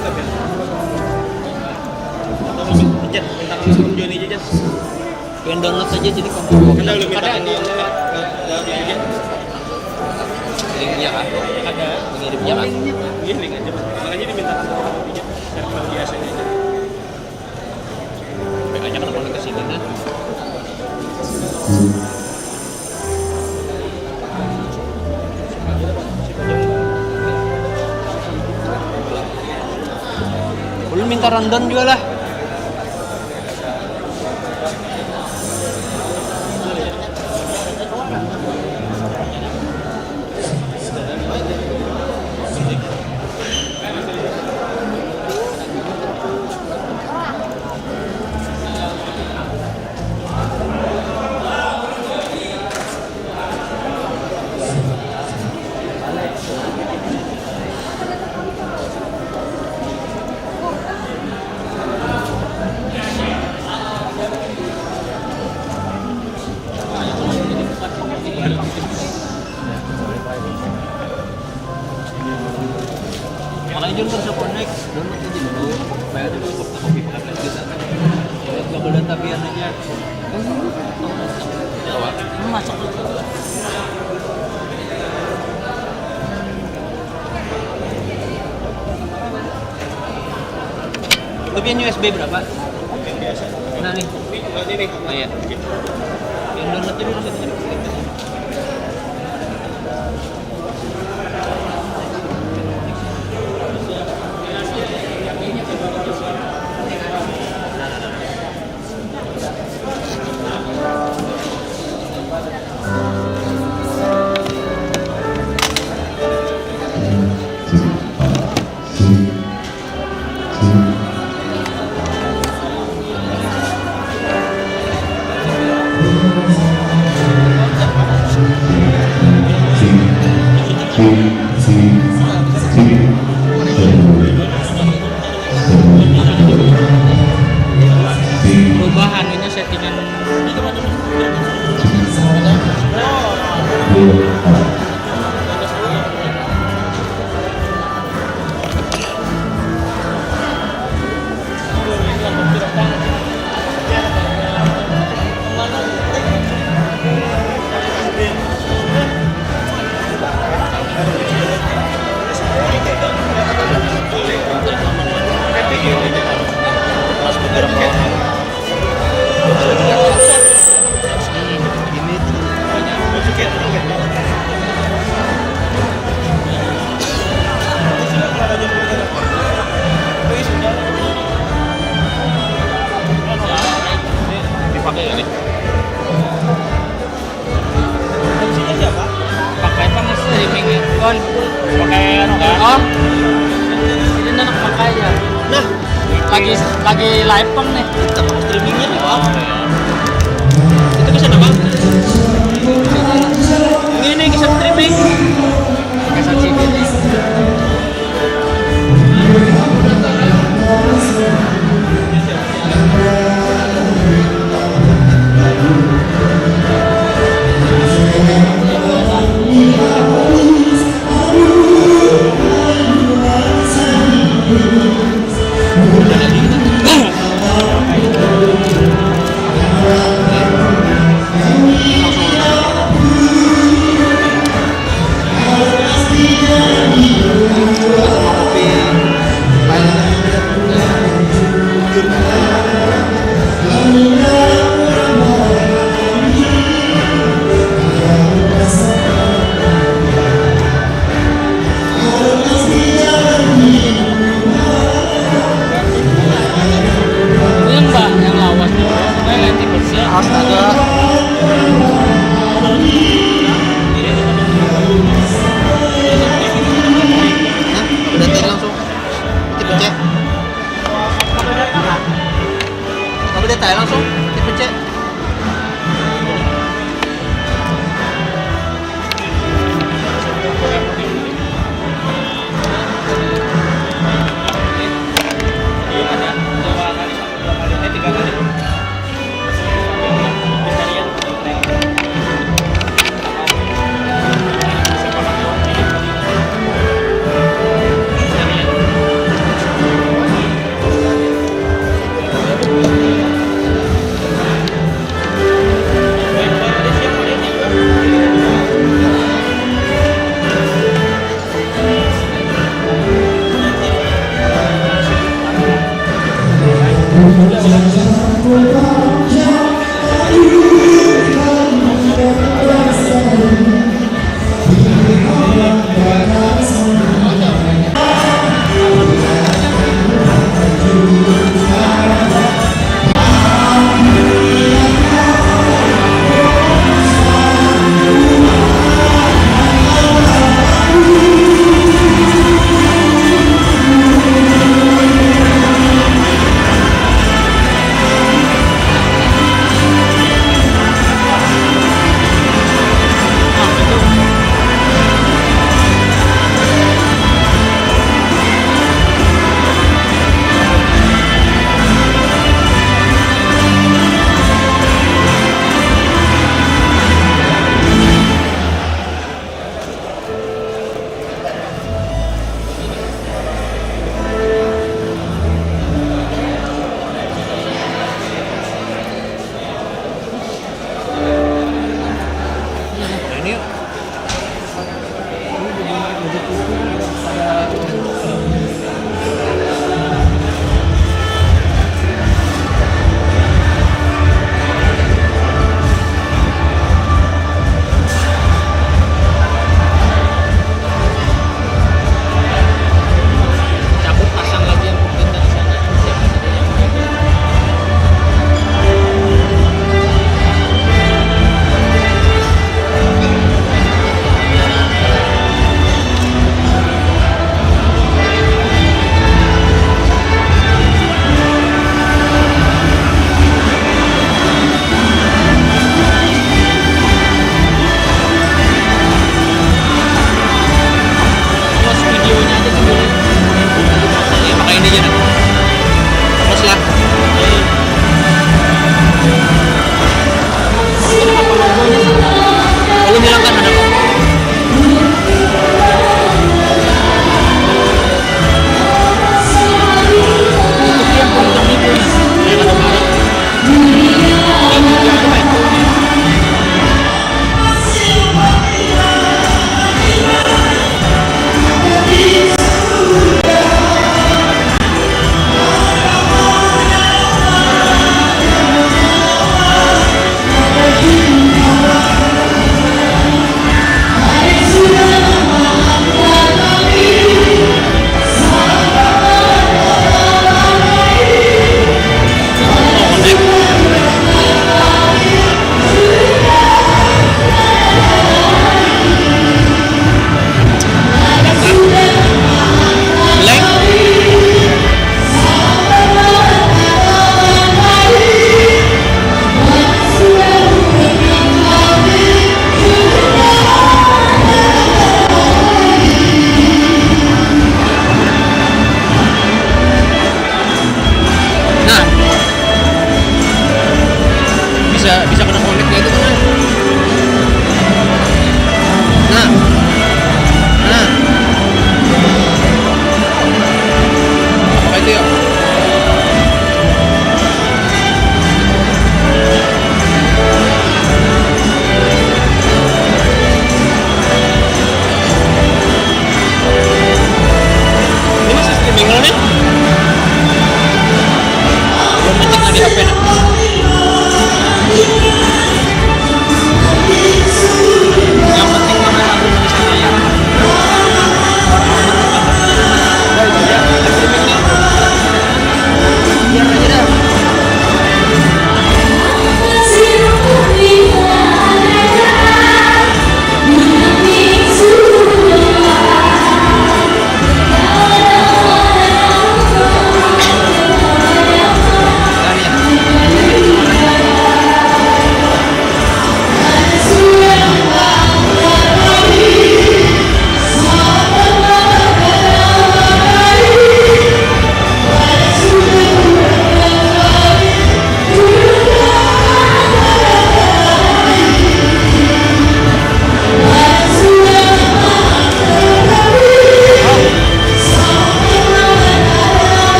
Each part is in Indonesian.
tapi. Jet, minta langsung join aja Jet. Pengen download aja jadi kompor. Kita udah minta di Linknya kan? ada Mengirimnya kan? Iya link aja makanya diminta server biasanya aja. PA-nya kan boleh ke sini nah. Belum minta rundown juga lah. Makanya jangan terus connect, download aja dulu. Bayar dulu kopi pakai flash gitu. Lihat kabel data pian aja. Jawab. Masuk dulu. Kopian USB berapa? Yang biasa. Nah nih. Ini nih. Oh iya. Yang download dulu rasanya. Perubahan ini settingan dipakai ini. Pakai apa mas streaming kon? Pakai anu kan? Oh, ini anak pakai ya. Nah, lagi live pang nih. Kita pakai streamingnya nih bang. Itu bisa apa? Ini bisa streaming. Bisa streaming.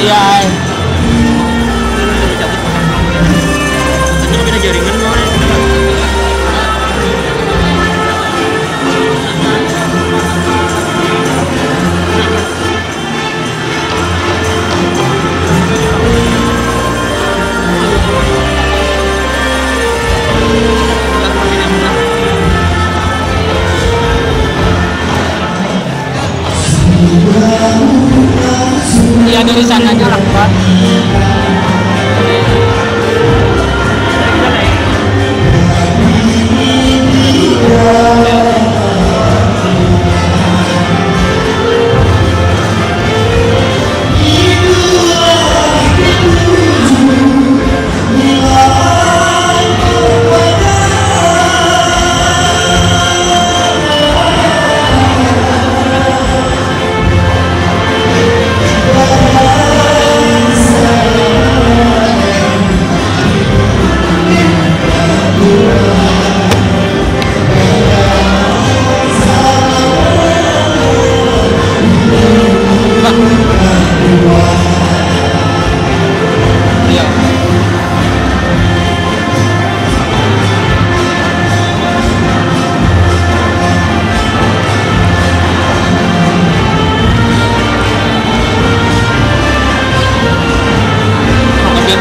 Iya. Itu kena jaringan mau. Iya dari sananya lah Pak.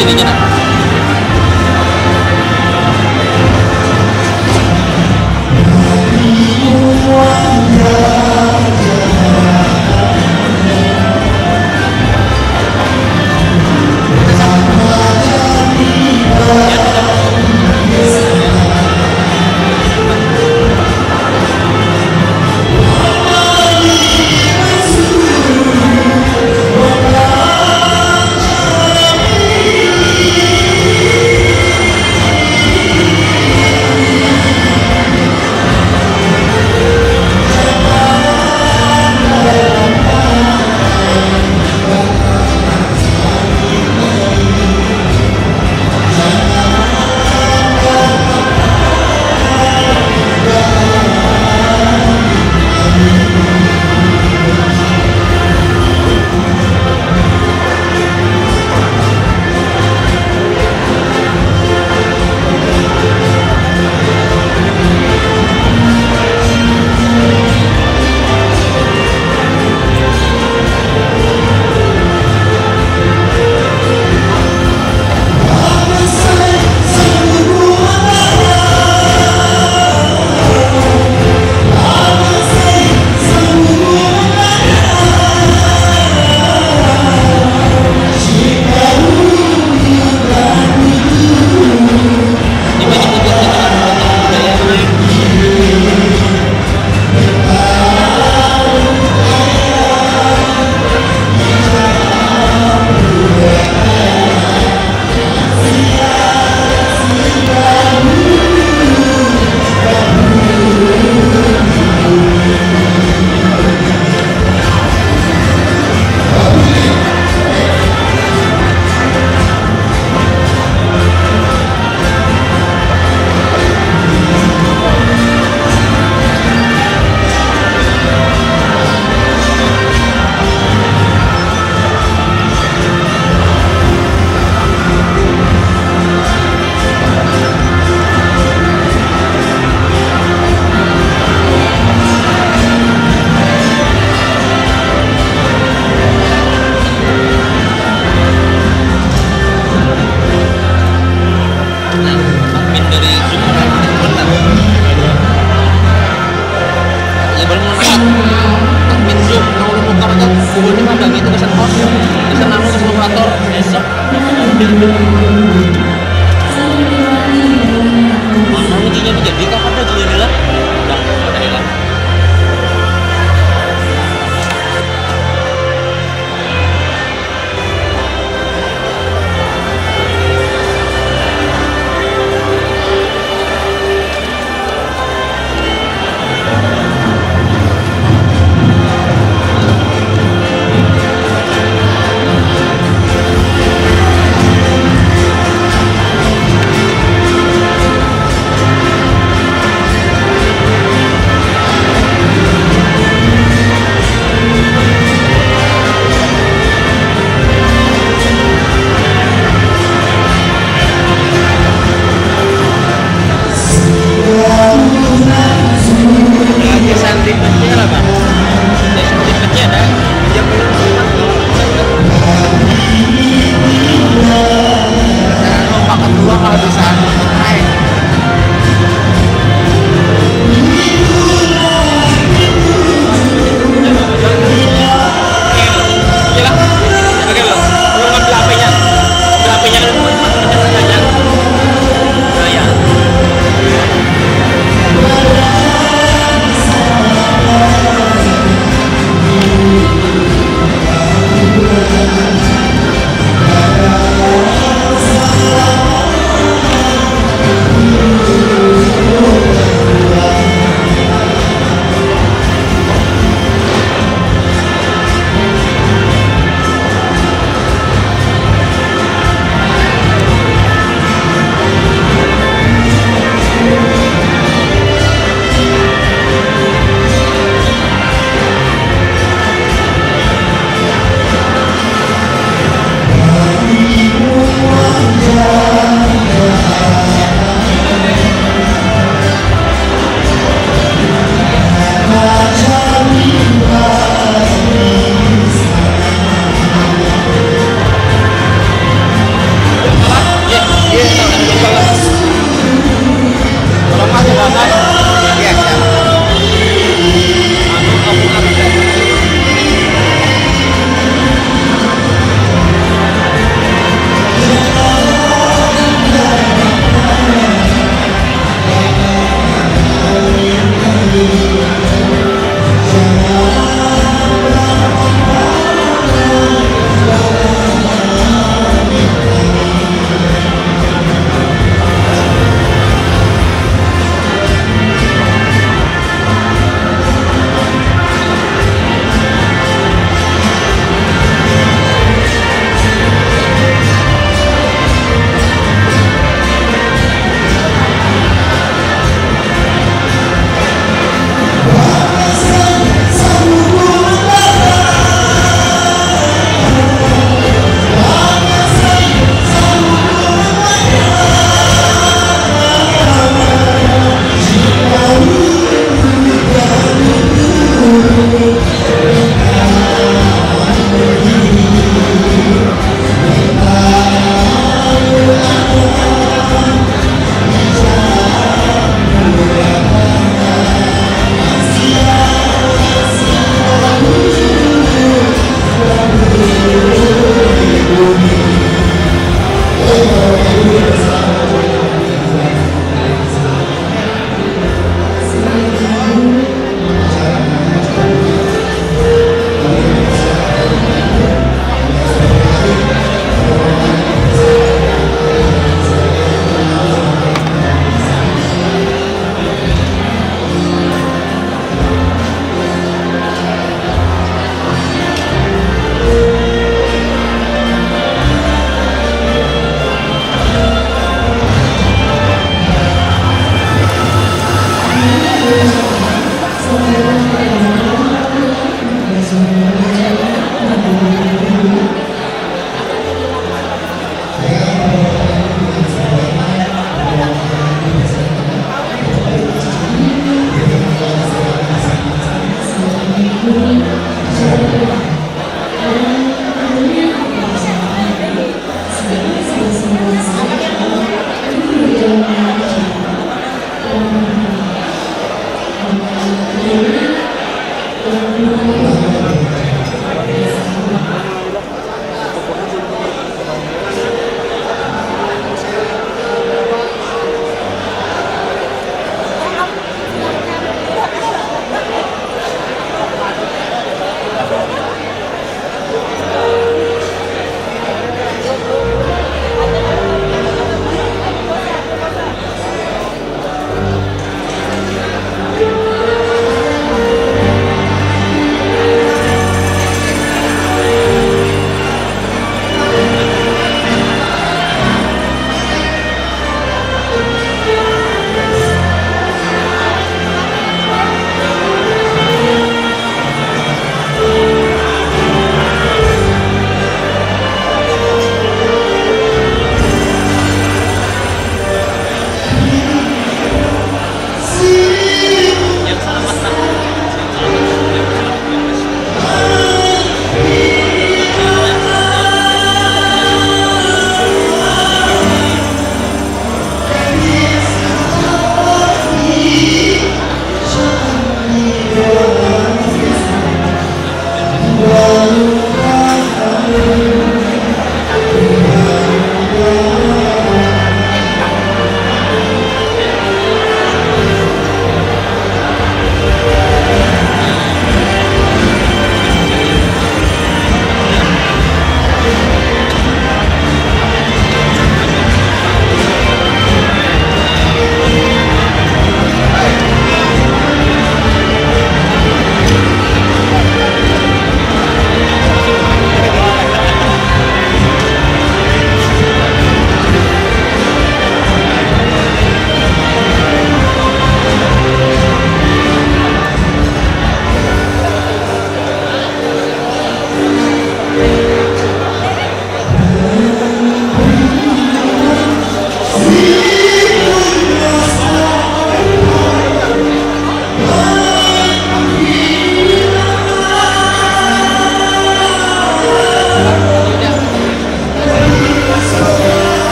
Sininya nak.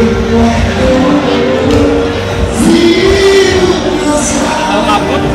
Mau kabut?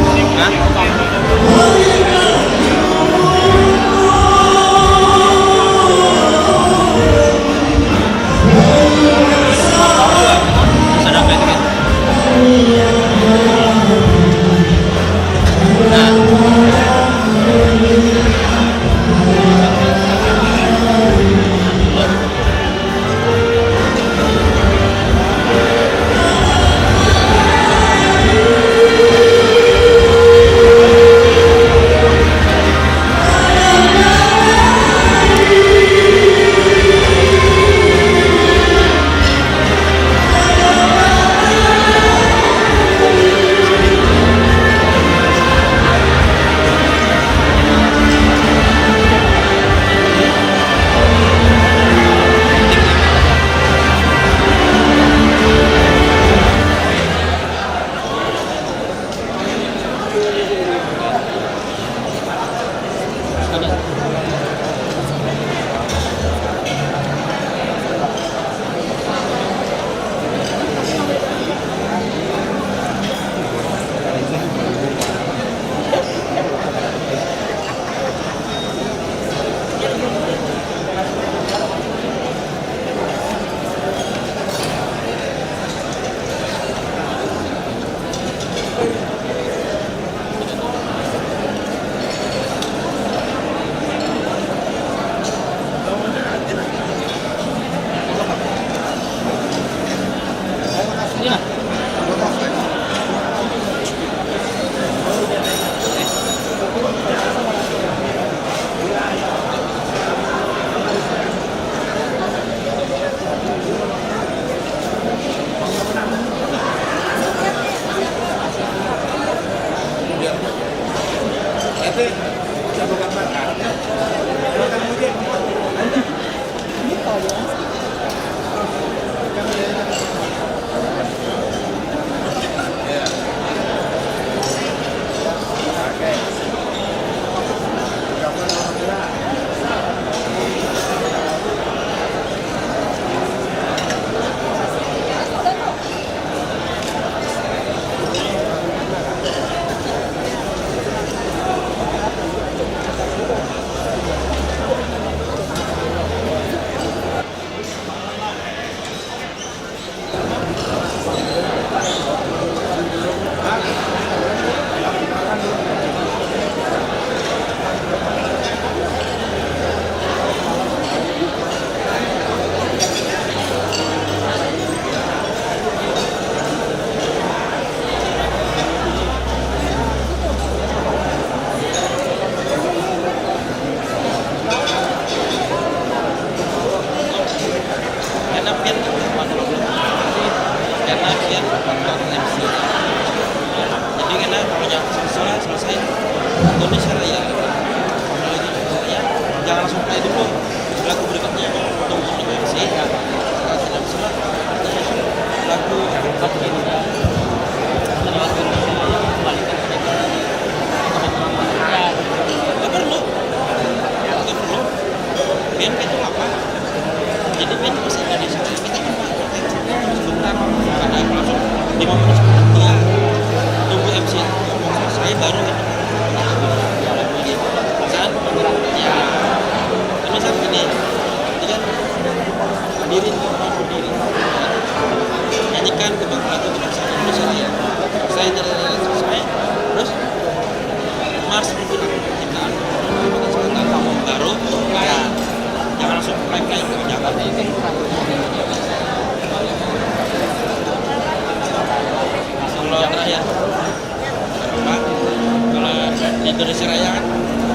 Indonesia Raya kan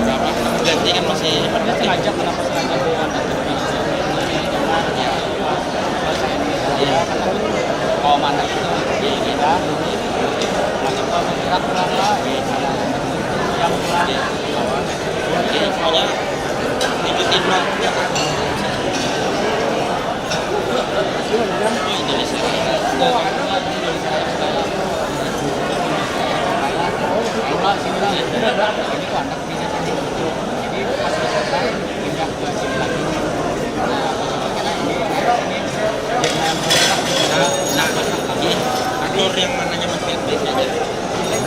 berapa ganti kan masih sengaja kenapa sengaja ya kalau mana itu kita atau bergerak berapa yang kurang ya pokoknya ikutin lah ya. Indonesia Raya ini kok anak pindah sini jadi pas selesai pindah ke sini lagi nah karena ini dengan Nah, atur yang mana nyaman baik-baik aja.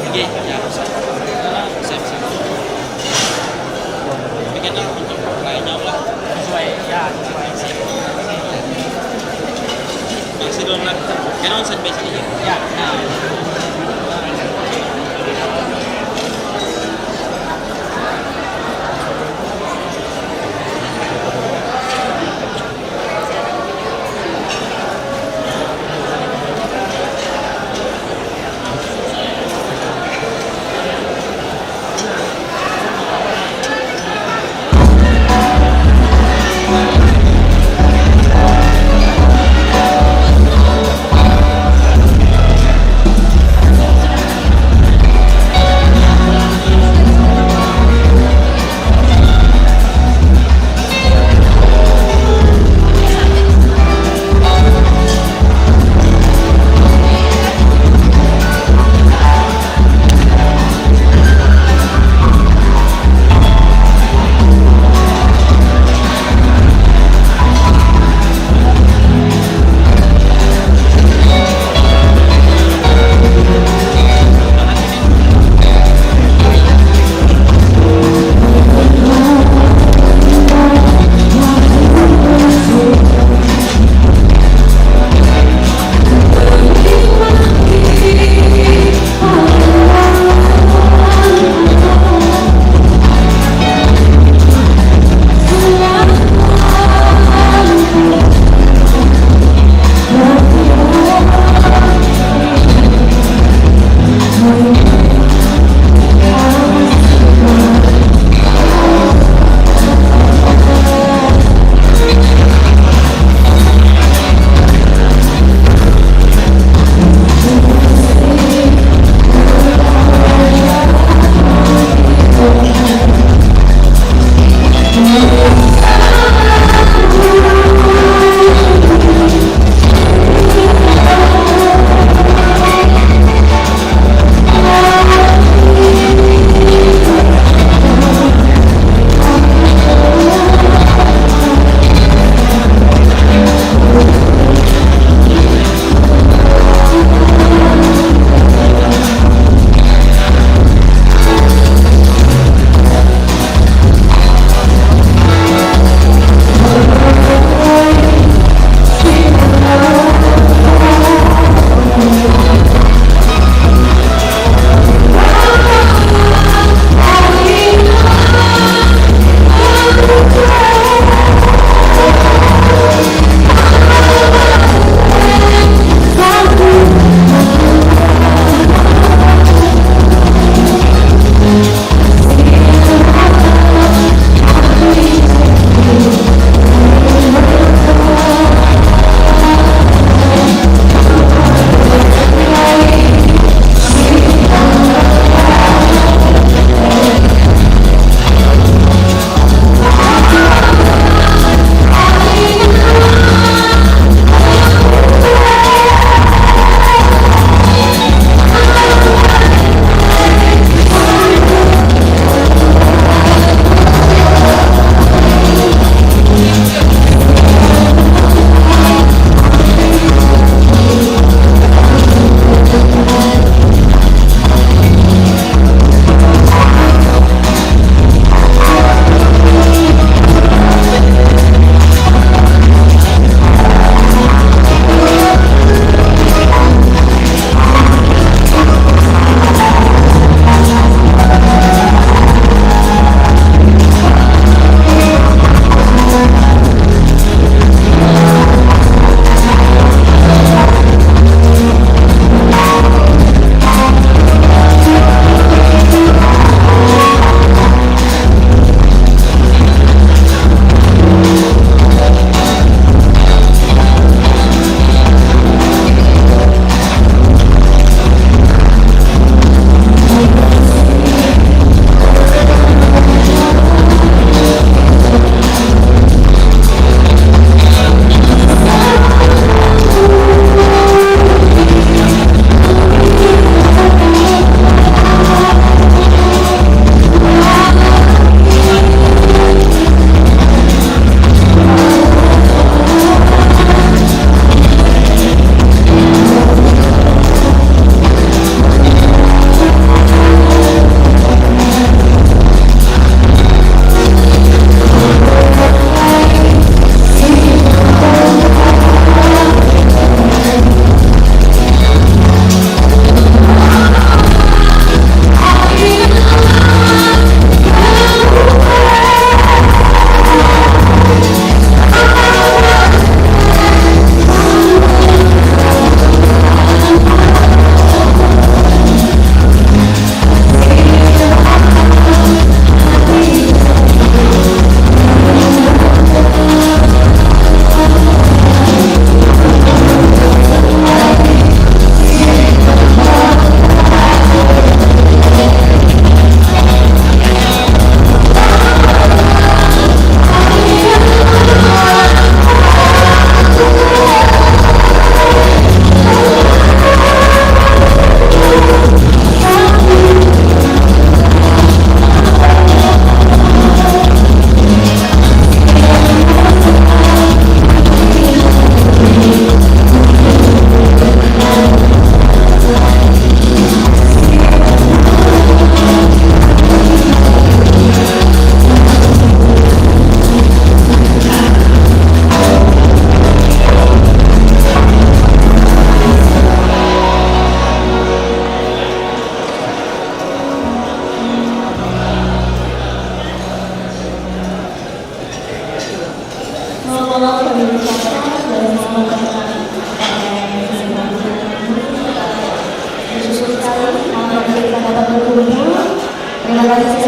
Oke, ya bisa. Bisa. Bikin lah untuk lainnya lah. Sesuai ya, sesuai. Masih belum lah. Kan on set base aja. Ya, nah.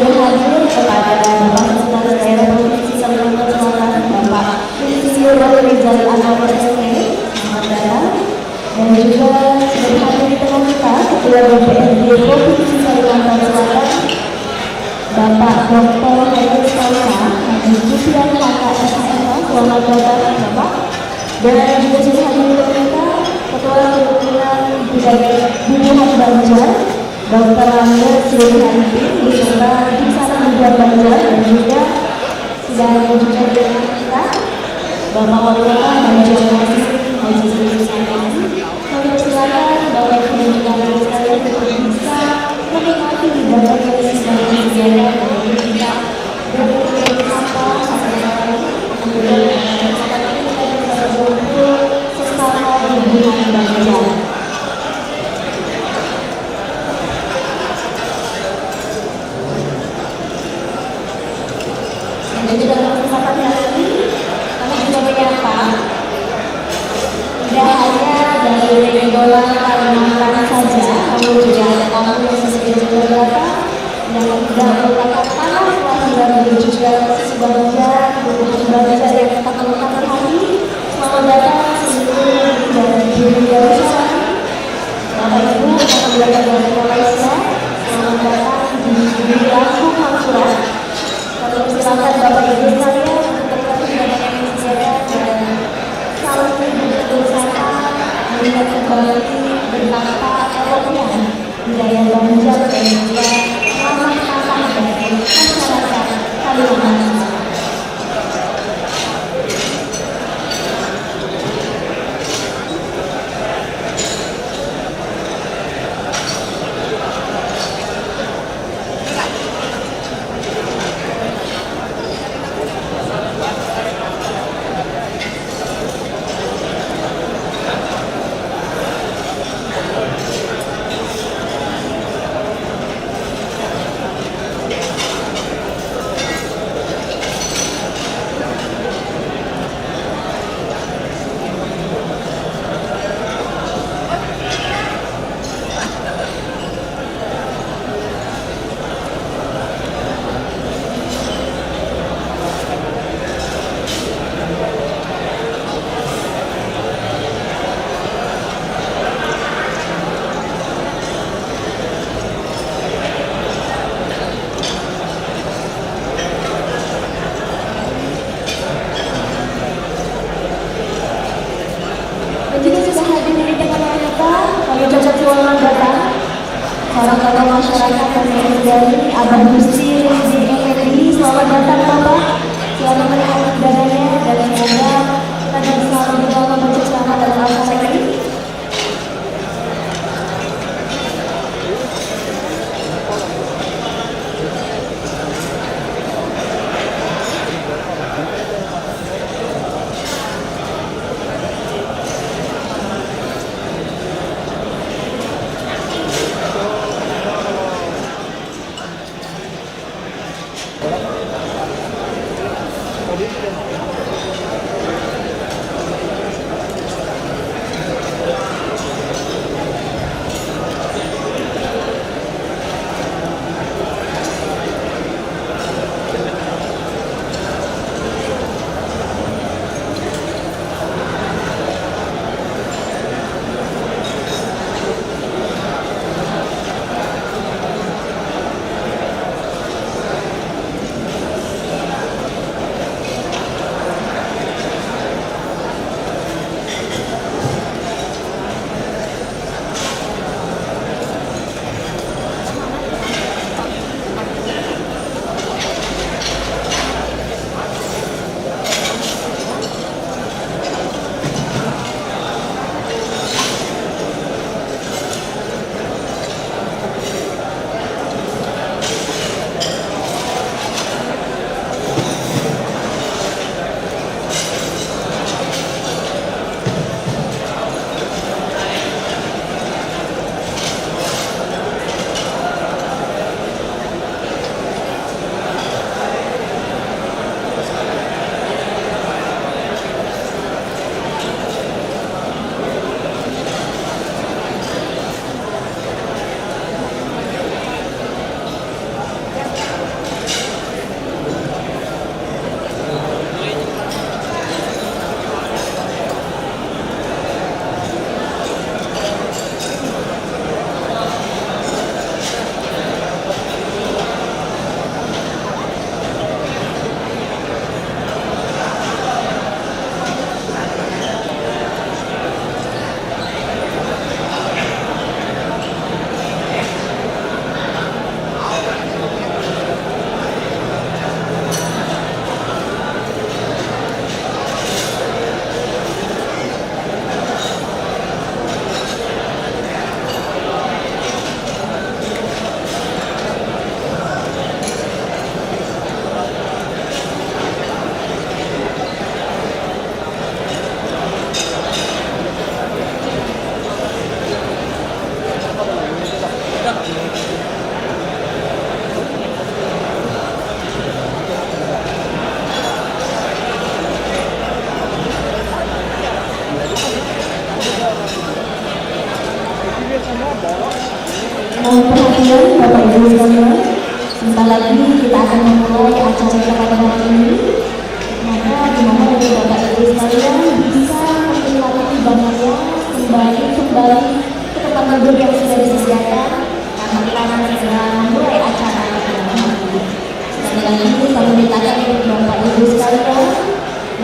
berhadir kepada Bapak Sekretaris Daerah Provinsi Kalimantan Selatan, Bapak Insinyur Rizal Anwar SP, selamat datang. Dan juga sudah hadir di tengah kita Ketua DPRD Provinsi Kalimantan Selatan, Bapak Dr. Hairul Salsa, Haji Sufian KKSHMK, selamat datang Bapak. Dan juga sudah hadir di tengah kita Ketua Kerukunan Budaya Bubuhan Banjar, Dr. Rangga Srihanti, beserta Disana Bubuhan Banjar, dan juga sudah hadir juga di tengah kita Bapak Wali Kota Banjarmasin Haji Sri Sanani. Kami silakan Bapak Ibu dan juga anak sekalian untuk bisa menikmati hidangan yang sedang disediakan dari kita berbagai sampah sampai kemudian saat ini kita bisa berkumpul sesama Bubuhan Banjar. Dan juga dalam kesempatan hari ini kami juga menyapa tidak hanya dari Regola Kalimantan saja, namun juga ada tamu yang sesuai dengan data yang tidak merupakan tanah kelahiran dan juga sebuah Banjar, Bubuhan Banjar yang tetap meletakkan hati. Selamat datang seluruh dari dunia usaha, Bapak Ibu, Bapak belajar dari Malaysia, selamat datang di Laku Hampura. Kami persilakan Bapak Ibu sekalian untuk menikmati hidangan yang disediakan dan salam bersama melihat kembali betapa eloknya budaya Banjar dan juga ramah tamah dari masyarakat Kalimantan. Para tokoh masyarakat yang dari Abang Gusti di MNI, selamat datang Bapak. Selamat menikmati ibadahnya dan semoga kita bisa bersama bersama dalam acara ini. Mohon perhatian Bapak Ibu sekalian, sebentar lagi kita akan memulai acara kita pada hari ini. Maka dimohon oleh Bapak Ibu sekalian bisa menikmati bangnya kembali ke tempat duduk yang sudah disediakan karena kita akan segera memulai acara pada hari ini. Sekali lagi kami mintakan untuk Bapak Ibu sekalian,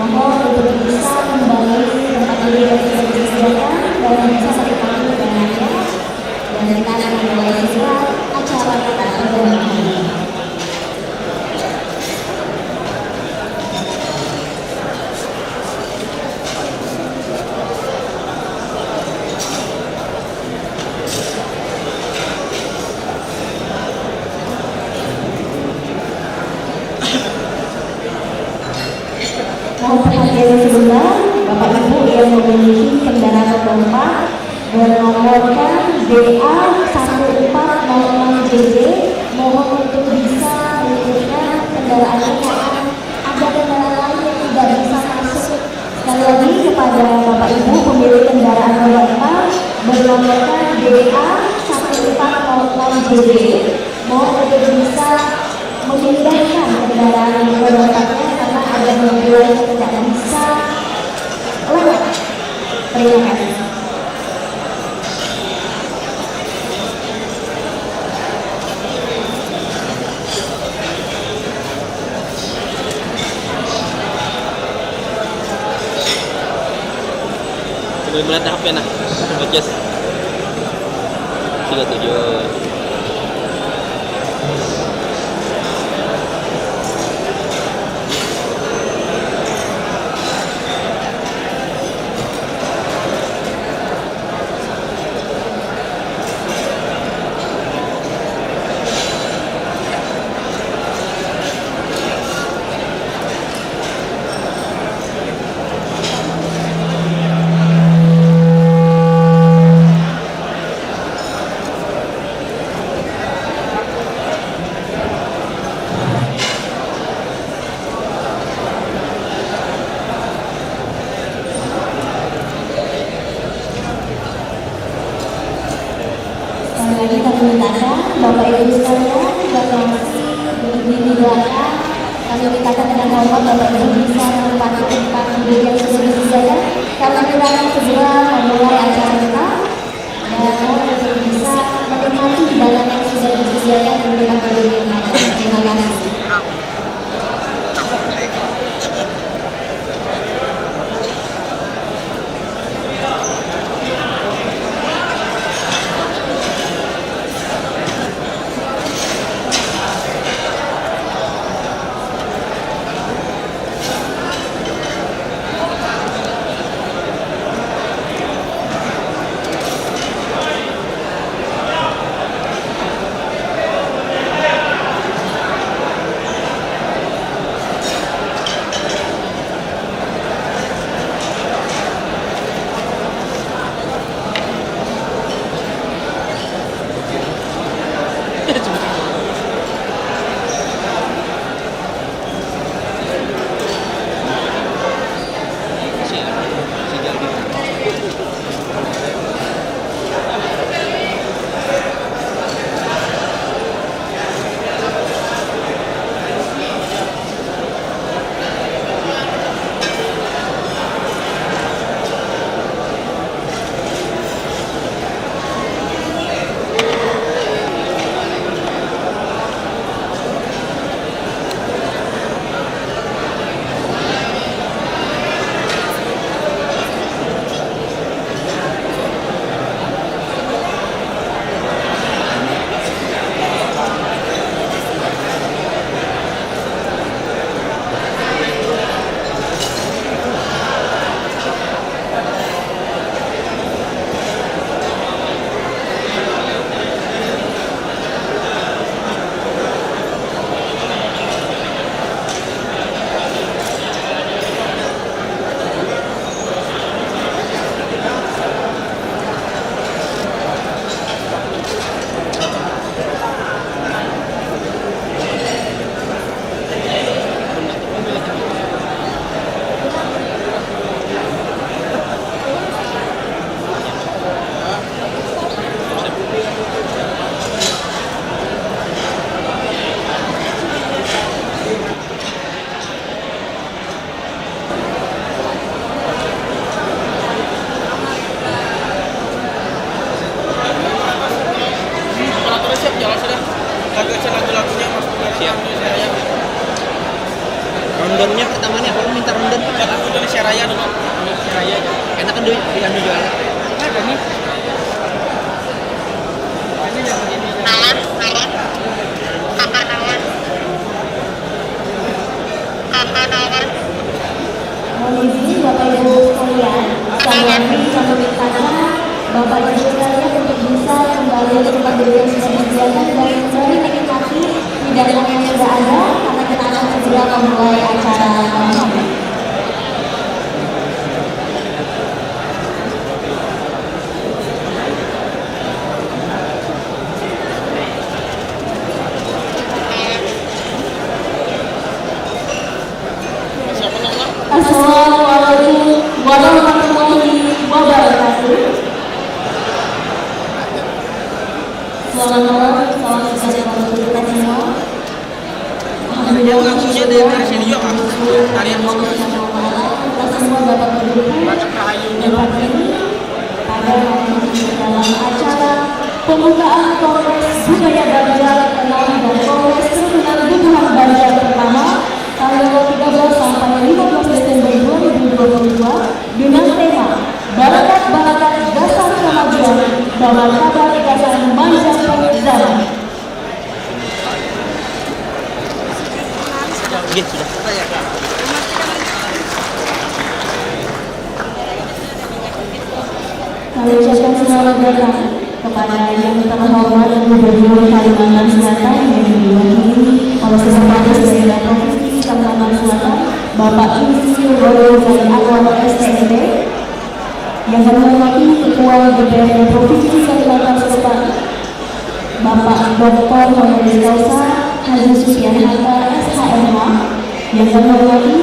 mohon untuk bisa kembali ke tempat duduk yang sudah disediakan dan bisa menikmati bangnya. Dan kita akan memulai segera acara kita pada hari ini. Mohon perhatian sebentar, Bapak Ibu yang memiliki kendaraan roda 4 bernomorkan DA 1406JJ, mohon untuk bisa menunjukkan kendaraannya karena ada kendaraan lain yang tidak bisa masuk. Sekali lagi kepada Bapak Ibu pemilik kendaraan roda 4 bernomorkan DA 1406JJ, mohon untuk bisa memindahkan kendaraan roda 4-nya karena ada mobil yang tidak bisa lewat. Terima kasih. Boleh melihat HP nah, adjust 37. Lagi kami mintakan Bapak Ibu sekalian yang masih duduk di belakang, kami mintakan dengan hormat Bapak Ibu bisa menempati tempat duduk yang sudah disediakan karena kita akan segera memulai acara kita dan mohon untuk bisa menikmati hidangan yang sudah disediakan di tempat duduk yang ada. Terima kasih. Gagasan lagu-lagunya Mas Budi siap. Raya. Rondonnya pertamanya aku minta rondon. Lagu Indonesia Raya dulu. Indonesia Raya aja. Enak kan di anu jualan. Ada nih. Mohon izin Bapak Ibu sekalian, saya minta Bapak Ibu sekalian untuk bisa kembali ke tempat duduk yang sudah disediakan dan kembali menikmati hidangan yang sudah ada karena kita akan segera memulai acara malam. Assalamualaikum warahmatullahi wabarakatuh. Selamat malam, salam sejahtera untuk kita semua. Alhamdulillah, lagunya dari sini juga Pak. Tarian kita semua dapat berdua dapat ini pada dalam acara pembukaan Kongres Budaya Banjar ke-6 dan Kongres Kerukunan Butuhan Banjar pertama tanggal 13 sampai 15 Desember 2022 dengan tema Barakat-Barakat Dasar Kemajuan dalam Kabar Dasar Banjar Zaman. Oke, sudah. Kami ucapkan selamat datang kepada yang terhormat Gubernur Kalimantan Selatan yang diwakili oleh Sekretaris Daerah Provinsi Kalimantan Selatan, Bapak Insinyur Ghazali Anwar SPMD, yang kami hormati Ketua DPRD Provinsi Kalimantan Selatan, Bapak Dr. Honoris Causa Haji Supian Hatta SHMH, yang kami hormati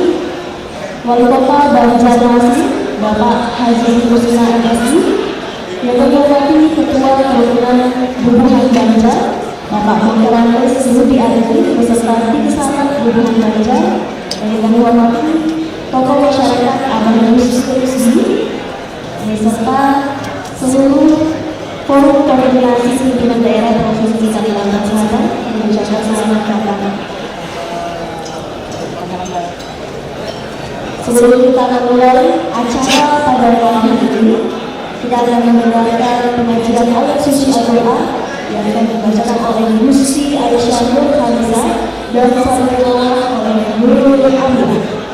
Wali Kota Banjarmasin, Bapak Haji Rusna MSI, yang kami hormati Ketua Kerukunan Bubuhan Banjar, Bapak Mungkarandes Budi Arifin beserta Tim Kesehatan Bubuhan Banjar, dan yang kami hormati tokoh masyarakat Abang Rusdi beserta seluruh forum koordinasi pimpinan daerah Provinsi Kalimantan Selatan yang mengucapkan selamat datang. Sebelum kita akan mulai acara pada malam hari ini, kita akan mendengarkan pengajian ayat suci Al-Quran yang akan dibacakan oleh Gusti Aisyah Nur Hamzah dan disampaikan oleh Nurul Amrah.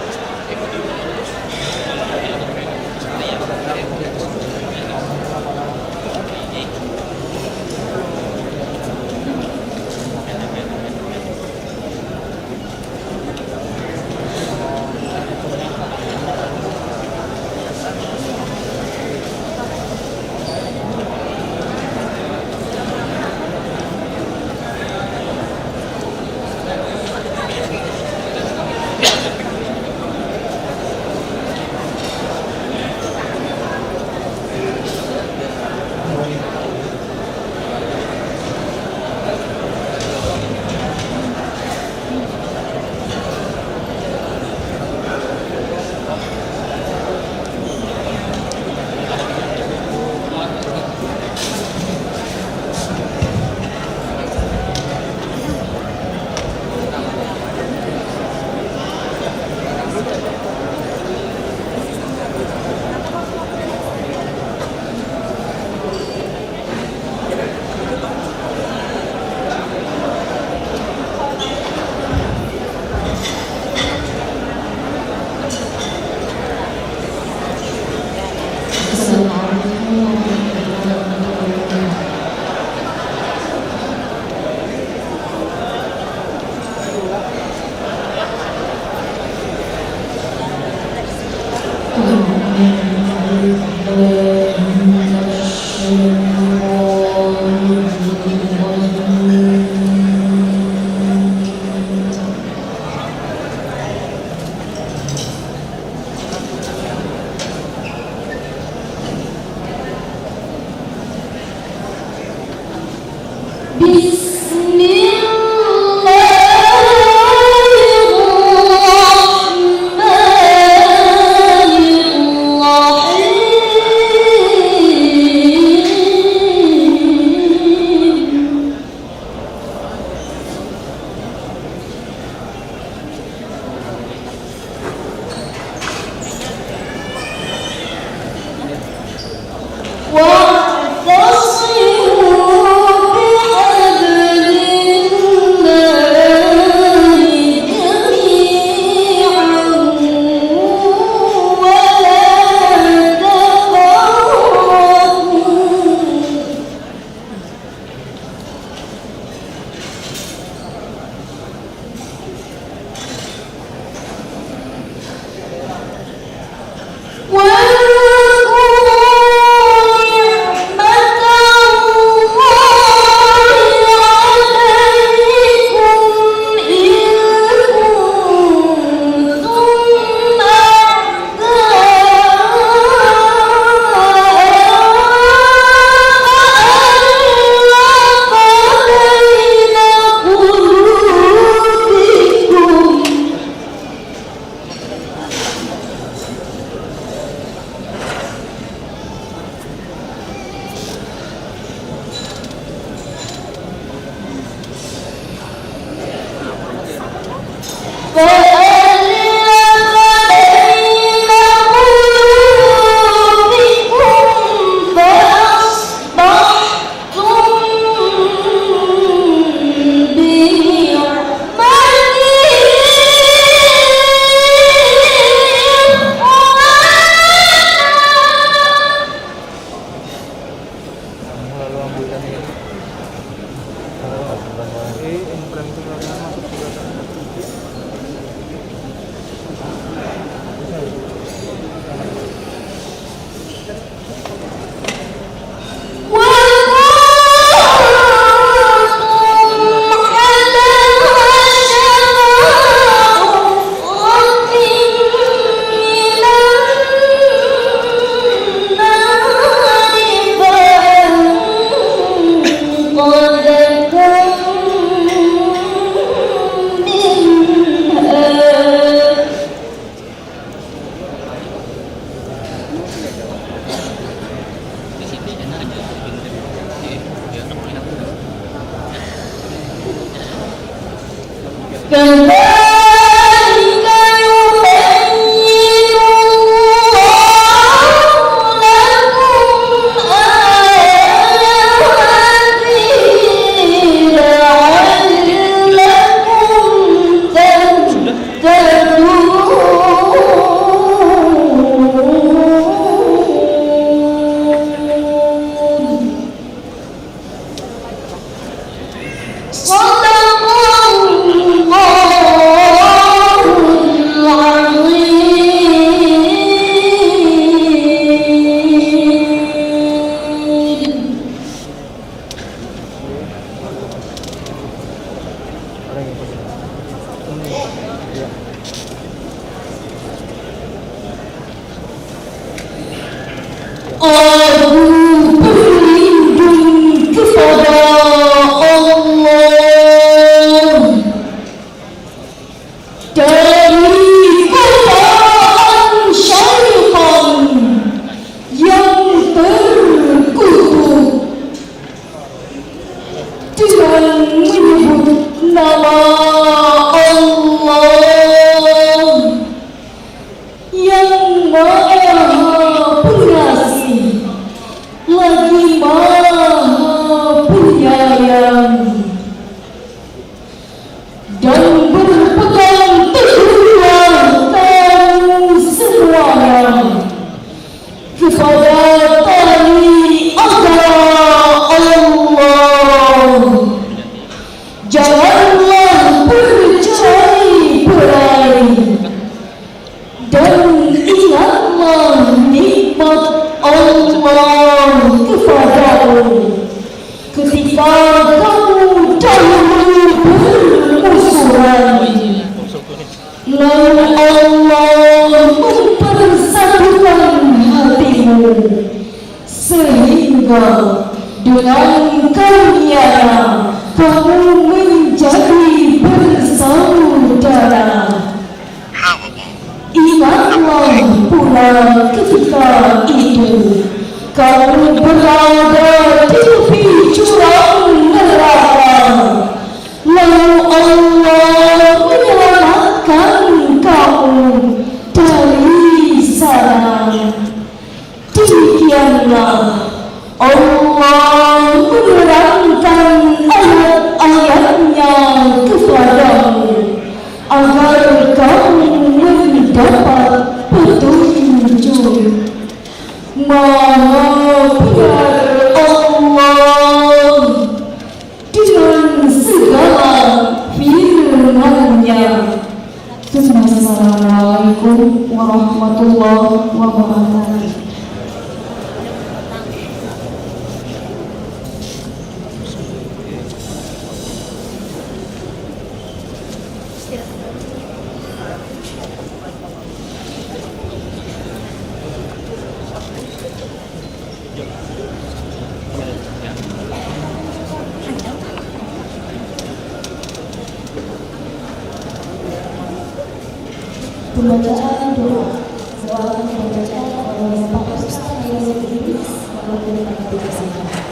Pembacaan doa. Seorang pembacaan oleh Bapak Ustaz yang berdiri sebagai pengajar.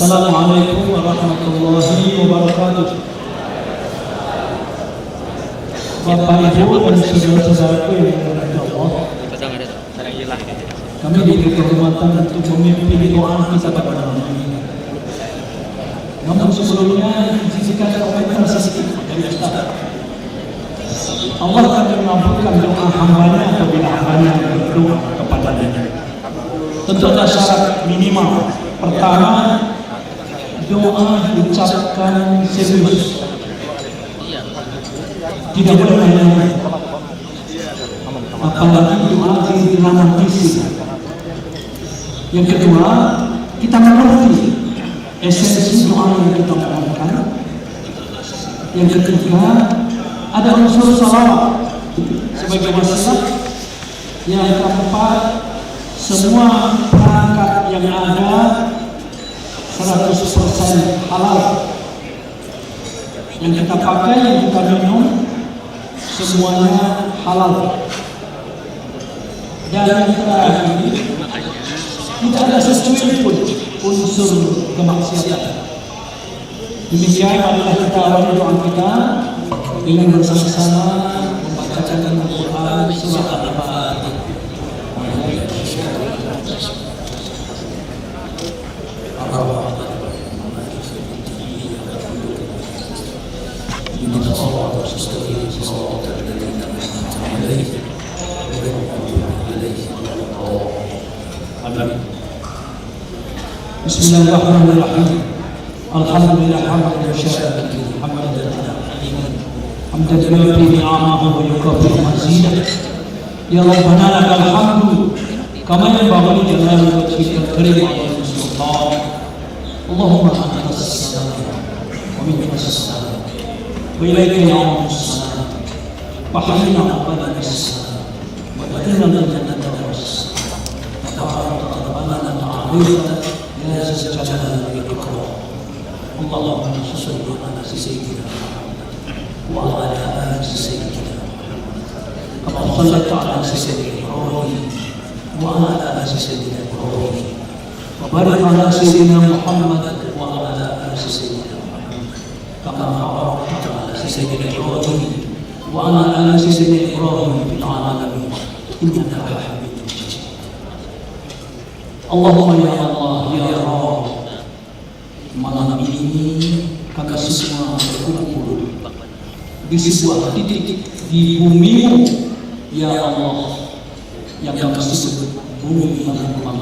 Assalamualaikum warahmatullahi wabarakatuh. Bapak Ibu dan saudara-saudaraku yang dirahmati Allah, kami diberi kehormatan untuk memimpin doa kita pada malam ini. Namun sebelumnya izinkan komentar sedikit dari Ustaz. Allah akan mengabulkan doa hambanya apabila hambanya berdoa kepadanya. Tentu ada syarat minimal. Pertama, doa diucapkan serius, tidak boleh main-main, apalagi doa didramatisir. Yang kedua, kita mengerti esensi doa yang kita lakukan. Yang ketiga, ada unsur salawat sebagai wasilah. Yang keempat, semua perangkat yang ada 100% halal. Yang kita pakai, yang kita minum, semuanya halal. Dan yang terakhir, tidak ada sesuatu pun unsur kemaksiatan. Demikian adalah kita awali doa kita dengan bersama-sama membacakan Al-Quran surah Al-Fatihah. Bismillahirrahmanirrahim. Alhamdulillah hamdan syakiran hamdan yuwafi ni'amahu wa yukafi mazidah. Ya Rabbana lakal hamdu kama yanbaghi li jalali wajhikal karim wa sultan. Allahumma antas salam wa minkas salam wa ilayka ya'udus salam wa hayyina rabbana bis-salam wa adkhilna al-jannata was-salam. Tabaraka rabbana ta'ala ya zal jalali wal ikram. Allahumma shalli ala sayyidina wa ala ali sayyidina kama shallaita ala sayyidina Ibrahim wa ala ali sayyidina Ibrahim wa barik ala sayyidina Muhammad wa ala ali sayyidina Muhammad kama barakta ala sayyidina Ibrahim wa ala ali sayyidina Ibrahim fil alamin innaka Hamidum Majid. Allahumma ya Allah ya Rabb, malam ini kami semua berkumpul di sebuah titik di bumi-Mu, ya Allah, yang kami sebut bumi Al-Quran.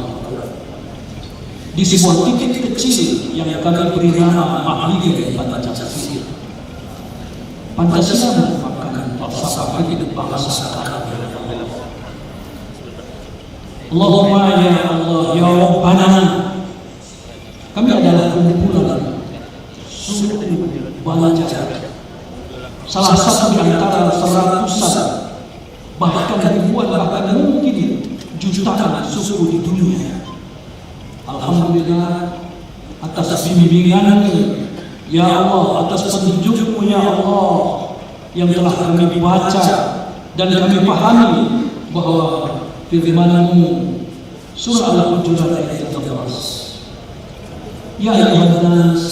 Di sebuah titik kecil yang kami beri nama Mahligai Pancasila. Pancasila merupakan falsafah hidup bangsa kami. Allahumma ya Allah ya Rabbana, kami adalah kumpulan suku belajar, salah satu di antara seratusan, bahkan ribuan, bahkan mungkin jutaan suku di dunia. Alhamdulillah atas bimbingan-Mu ya Allah, atas petunjuk-Mu ya Allah, yang telah kami baca dan kami pahami bahwa firman-Mu surah Al-Hujurat ayat 13. Ya ayuhan nas,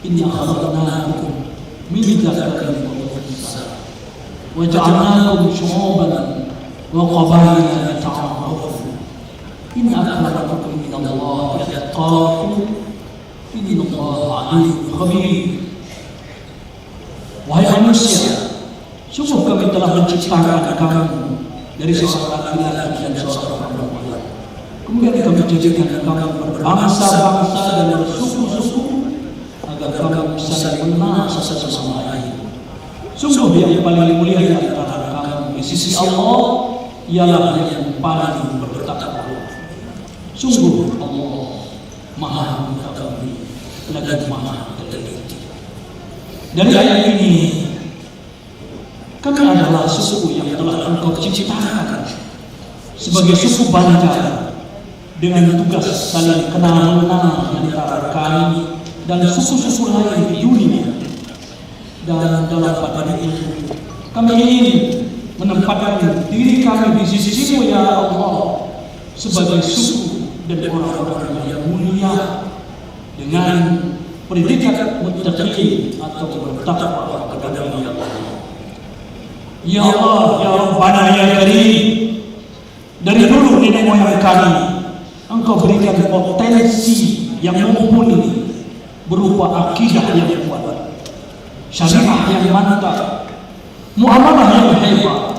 inna khalaqnakum min dzakarin wa unsa wa ja'alnakum syu'uban wa qabaila lita'arafu. Inna akramakum minallahi atqakum, innallaha 'alimun khabir. Wahai manusia, sungguh kami telah menciptakan kamu dari seorang laki-laki dan seorang perempuan. Kemudian kami jadikan kamu berbangsa-bangsa dan bersuku-suku agar kamu saling mengenal satu sama lain. Sungguh yang paling mulia di antara kamu di sisi Allah ialah yang paling bertakwa. Sungguh Allah Maha Mengetahui lagi Maha Teliti. Dari ayat ini, kami adalah suku yang telah Engkau ciptakan sebagai suku banjar, dengan tugas saling kenal mengenal antara kami dan suku-suku lain di dunia. Dan dalam pada itu kami ingin menempatkan diri kami di sisi-Mu ya Allah sebagai suku dan orang-orang yang mulia dengan predikat muttaqin atau bertakwa kepada Allah. Ya Allah, ya Rabbana ya Karim, dari dulu nenek moyang kami Engkau berikan potensi yang mumpuni berupa akidah yang kuat, syariah yang mantap, muamalah yang hebat.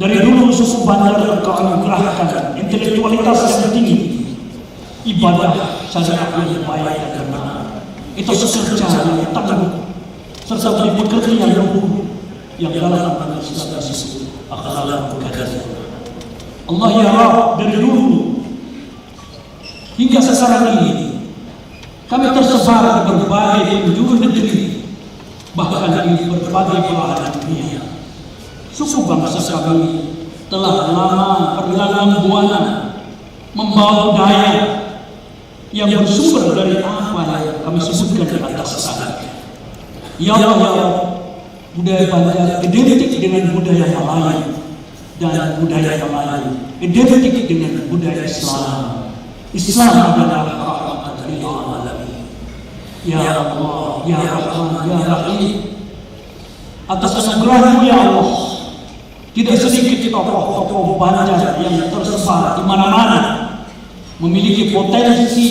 Dari dulu suku Bandar Engkau anugerahkan intelektualitas yang tinggi, ibadah syariah yang baik dan benar, itu sekerja yang tangguh, serta beri pekerja yang luhur yang dalam agama Islam disebut akhlak karimah. Allah ya Rabb, dari dulu hingga sekarang ini kami tersebar di berbagai penjuru negeri, bahkan di berbagai belahan dunia. Suku bangsa kami telah lama perjalanan buana membawa budaya yang bersumber dari apa yang kami sebutkan di atas tadi. Ya Allah, budaya Banjar identik dengan budaya Melayu, dan budaya Melayu identik dengan budaya Islam. Islam adalah rahmatan lil alamin. Ya Allah, ya Rahman, ya Rahim, atas anugerah-Mu ya Allah, tidak sedikit tokoh-tokoh Banjar yang tersebar di mana-mana memiliki potensi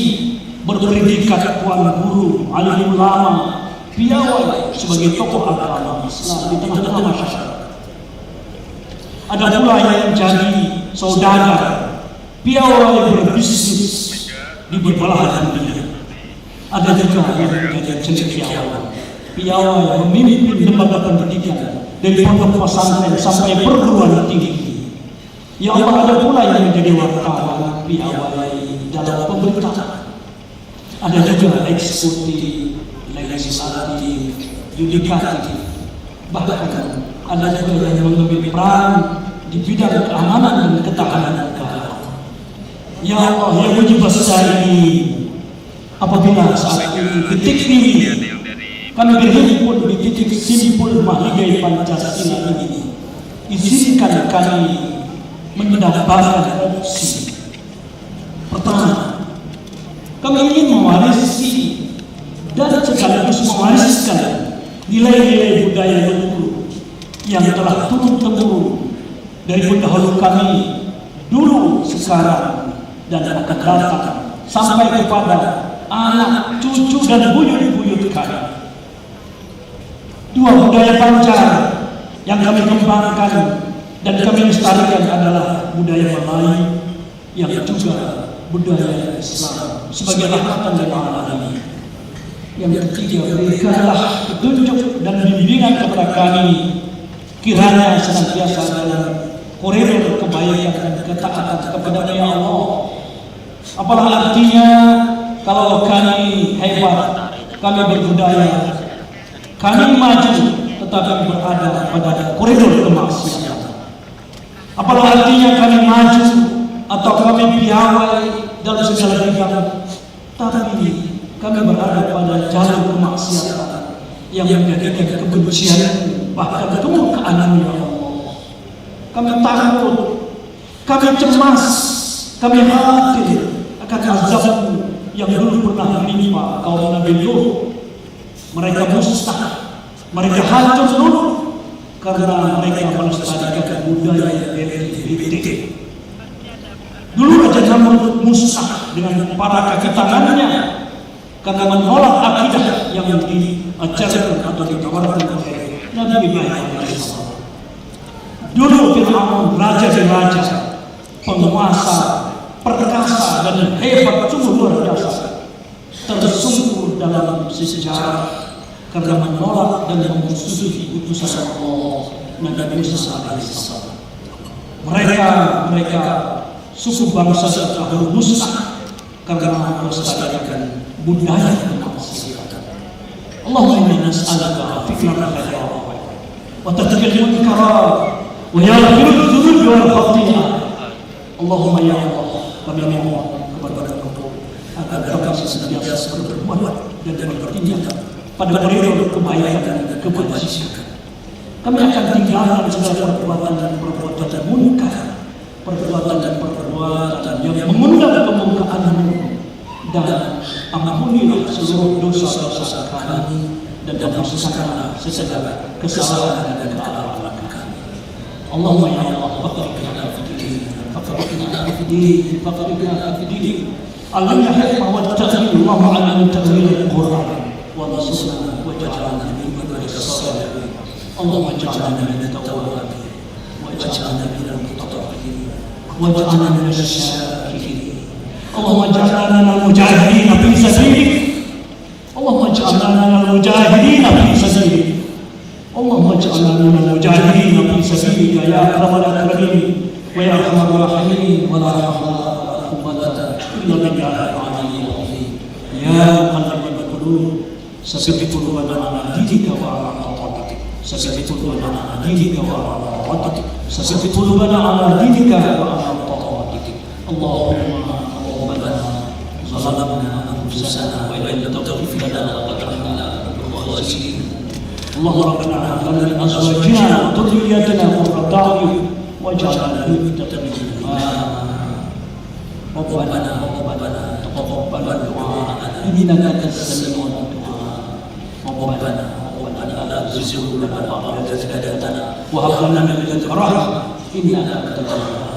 berpredikat tuan guru, alim ulama, piawai sebagai tokoh agama Islam di tengah-tengah masyarakat. Ada pula yang menjadi saudagar, piawai berbisnis di belahan dunia. Ada juga yang menjadi cendekiawan, piawai memimpin lembaga pendidikan dari pondok pesantren sampai perguruan tinggi. Ya Allah, ada pula yang menjadi wartawan, piawai dalam pemerintahan. Ada juga eksekutif, legislatif, yudikatif, bahkan ada juga yang mengambil peran di bidang keamanan dan ketahanan negara. Ya Allah, yang mujibas ini, apabila saat ini detik ini kami berhimpun di titik simpul mahligai Pancasila ini, izinkan kami mendapatkan opsi. Pertama, kami ingin mewarisi dan sekaligus mewariskan nilai-nilai budaya leluhur yang telah turun-temurun dari pendahulu kami dulu, sekarang, dan akan datang sampai kepada anak, cucu, dan buyut-buyut kami. Dua budaya Banjar yang kami kembangkan dan kami lestarikan adalah budaya Melayu yang juga budaya Islam sebagai rahmatan lil alamin. Yang ketiga, berikanlah petunjuk dan bimbingan kepada kami, kiranya senantiasa dalam koridor kebaikan dan ketaatan kepada Ya Allah. Apalah artinya kalau kami hebat, kami berbudaya, kami maju, tetapi berada pada koridor kemaksiatan. Apalah artinya kami maju atau kami piawai dalam segala bidang, tapi kami berada pada jalur kemaksiatan yang menjadikan kebencian, bahkan kemurkaan Ya Allah. Kami takut, kami cemas, kami khawatir akan azab-Mu yang dulu pernah menimpa kaum Nabi Nuh. Mereka musnah, mereka hancur dulu karena mereka melestarikan budaya LGBT. Dulu Raja Namrud musnah dengan para kaki tangannya karena menolak akidah yang diajarkan atau ditawarkan oleh Nabi Ibrahim alaihissalam. Dulu Fir'aun, raja di raja, penguasa, perkasa dan hebat, sungguh luar biasa, tersungkur dalam sejarah karena menolak dan memusuhi utusan Allah Nabi Musa alaihissalam. Mereka suku bangsa terdahulu musnah karena melestarikan budaya kemaksiatan. Allahumma inna nas'aluka fikran khairat wa tarkal munkarat wa yaghfirud dzunub wal khati'ah. Allahumma ya Allah, kami mohon kepada Engkau agar kami senantiasa berbuat dan bertindak pada koridor kebaikan dan kebajikan. Kami akan tinggalkan segala perbuatan dan perbuatan munkar, perbuatan dan perbuatan yang mengundang kemurkaan-Mu, dan ampunilah seluruh dosa-dosa kami dan hapuskanlah segala kesalahan dan kelalaian kami. Allahumma ya Allah, faqihna fi din, faqihna fi din. Alimna hikmah wa ta'wil, Allahumma alimna ta'wil al-Quran wa rasulana wa ja'alna min ibadika as-salihin. Allahumma ja'alna min at-tawwabin wa ja'alna min al-mutatahhirin wa ja'alna min ash-shakirin. Allahumma ja'alna min al-mujahidin fi sabilik. Allahumma ja'alna min al-mujahidin fi sabilik. Allahumma ja'alna min al-mujahidin fi sabilik ya akramul akramin wa ya arhamar rahimin wa la hawla wa la quwwata illa billahil aliyyil azim. Ya muqallibal qulub, sabbit qulubana ala dinika wa ala ta'atik. Sabbit qulubana ala dinika wa ala ta'atik. Sabbit qulubana ala dinika wa ala ta'atik. Allahumma rabbana zalamna anfusana wa illam taghfir lana wa tarhamna lanakunanna khasirin. Allahumma rabbana hab lana min azwajina wa dhurriyyatina qurrata a'yun waj'alna lil muttaqina imama. Rabbana taqabbal du'a'ana innaka antas sami'ud du'a. Rabbana la tuzigh qulubana ba'da idh hadaytana wa hab lana min ladunka rahmah innaka antal wahhab.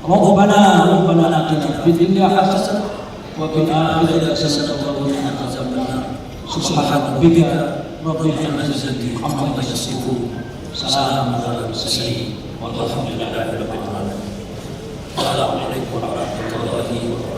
Rabbana atina fid dunya hasanah wa fil akhirati hasanah wa qina adzabannar. Subhana rabbika rabbil izzati amma yasifun. Salamun alal mursalin walhamdulillahi rabbil alamin. Assalamualaikum warahmatullahi wabarakatuh.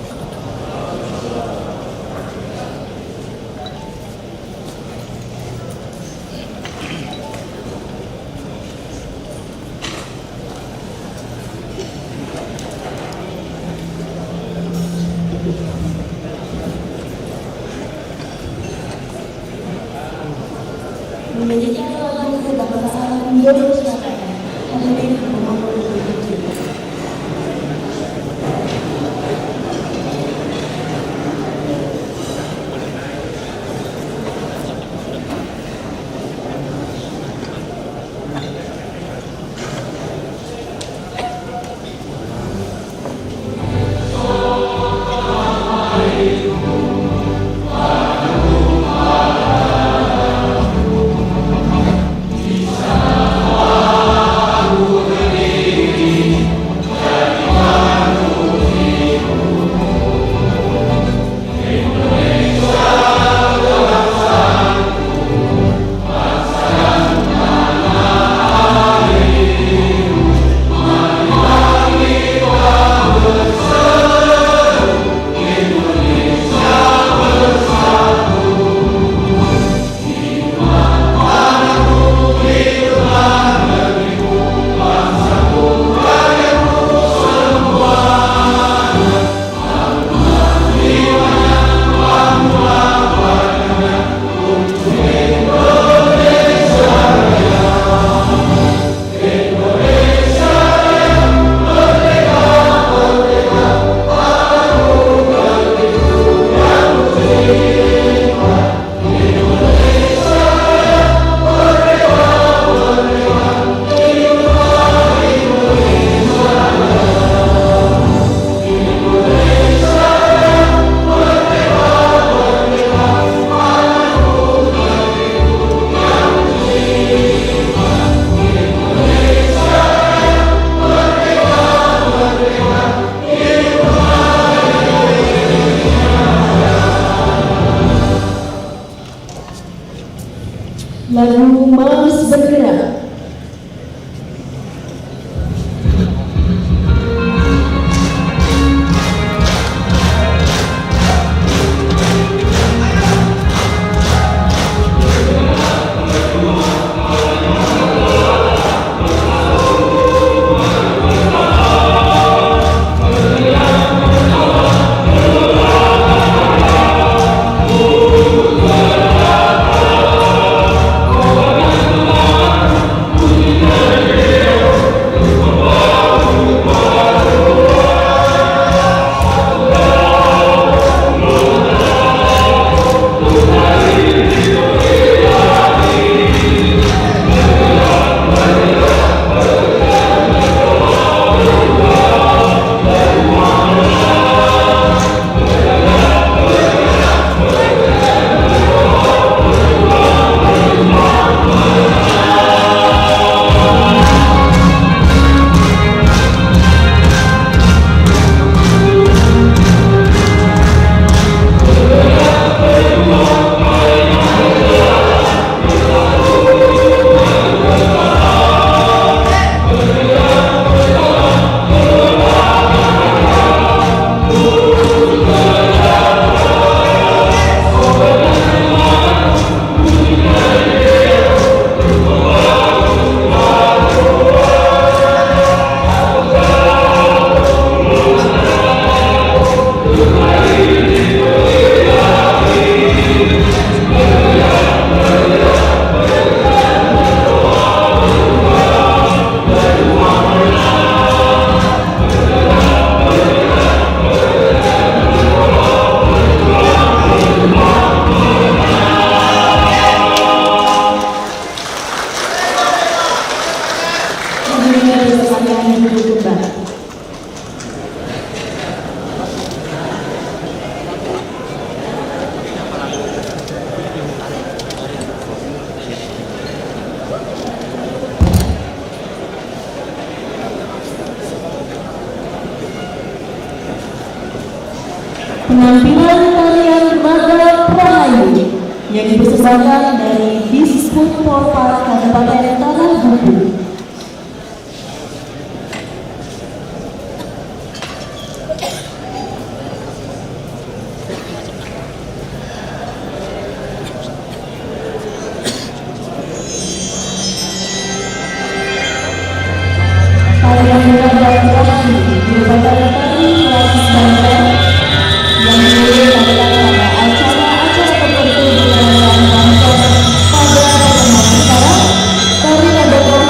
Menjadi awal kita bersama menjadi siapa hadirin memohon untuk lalu Mas bergerak. dipersembahkan dari Disput Polpar Kabupaten Tanah Bumbu. Yang acara-acara tertentu di dalam bangsa pada pertemuan sekarang, kami adakan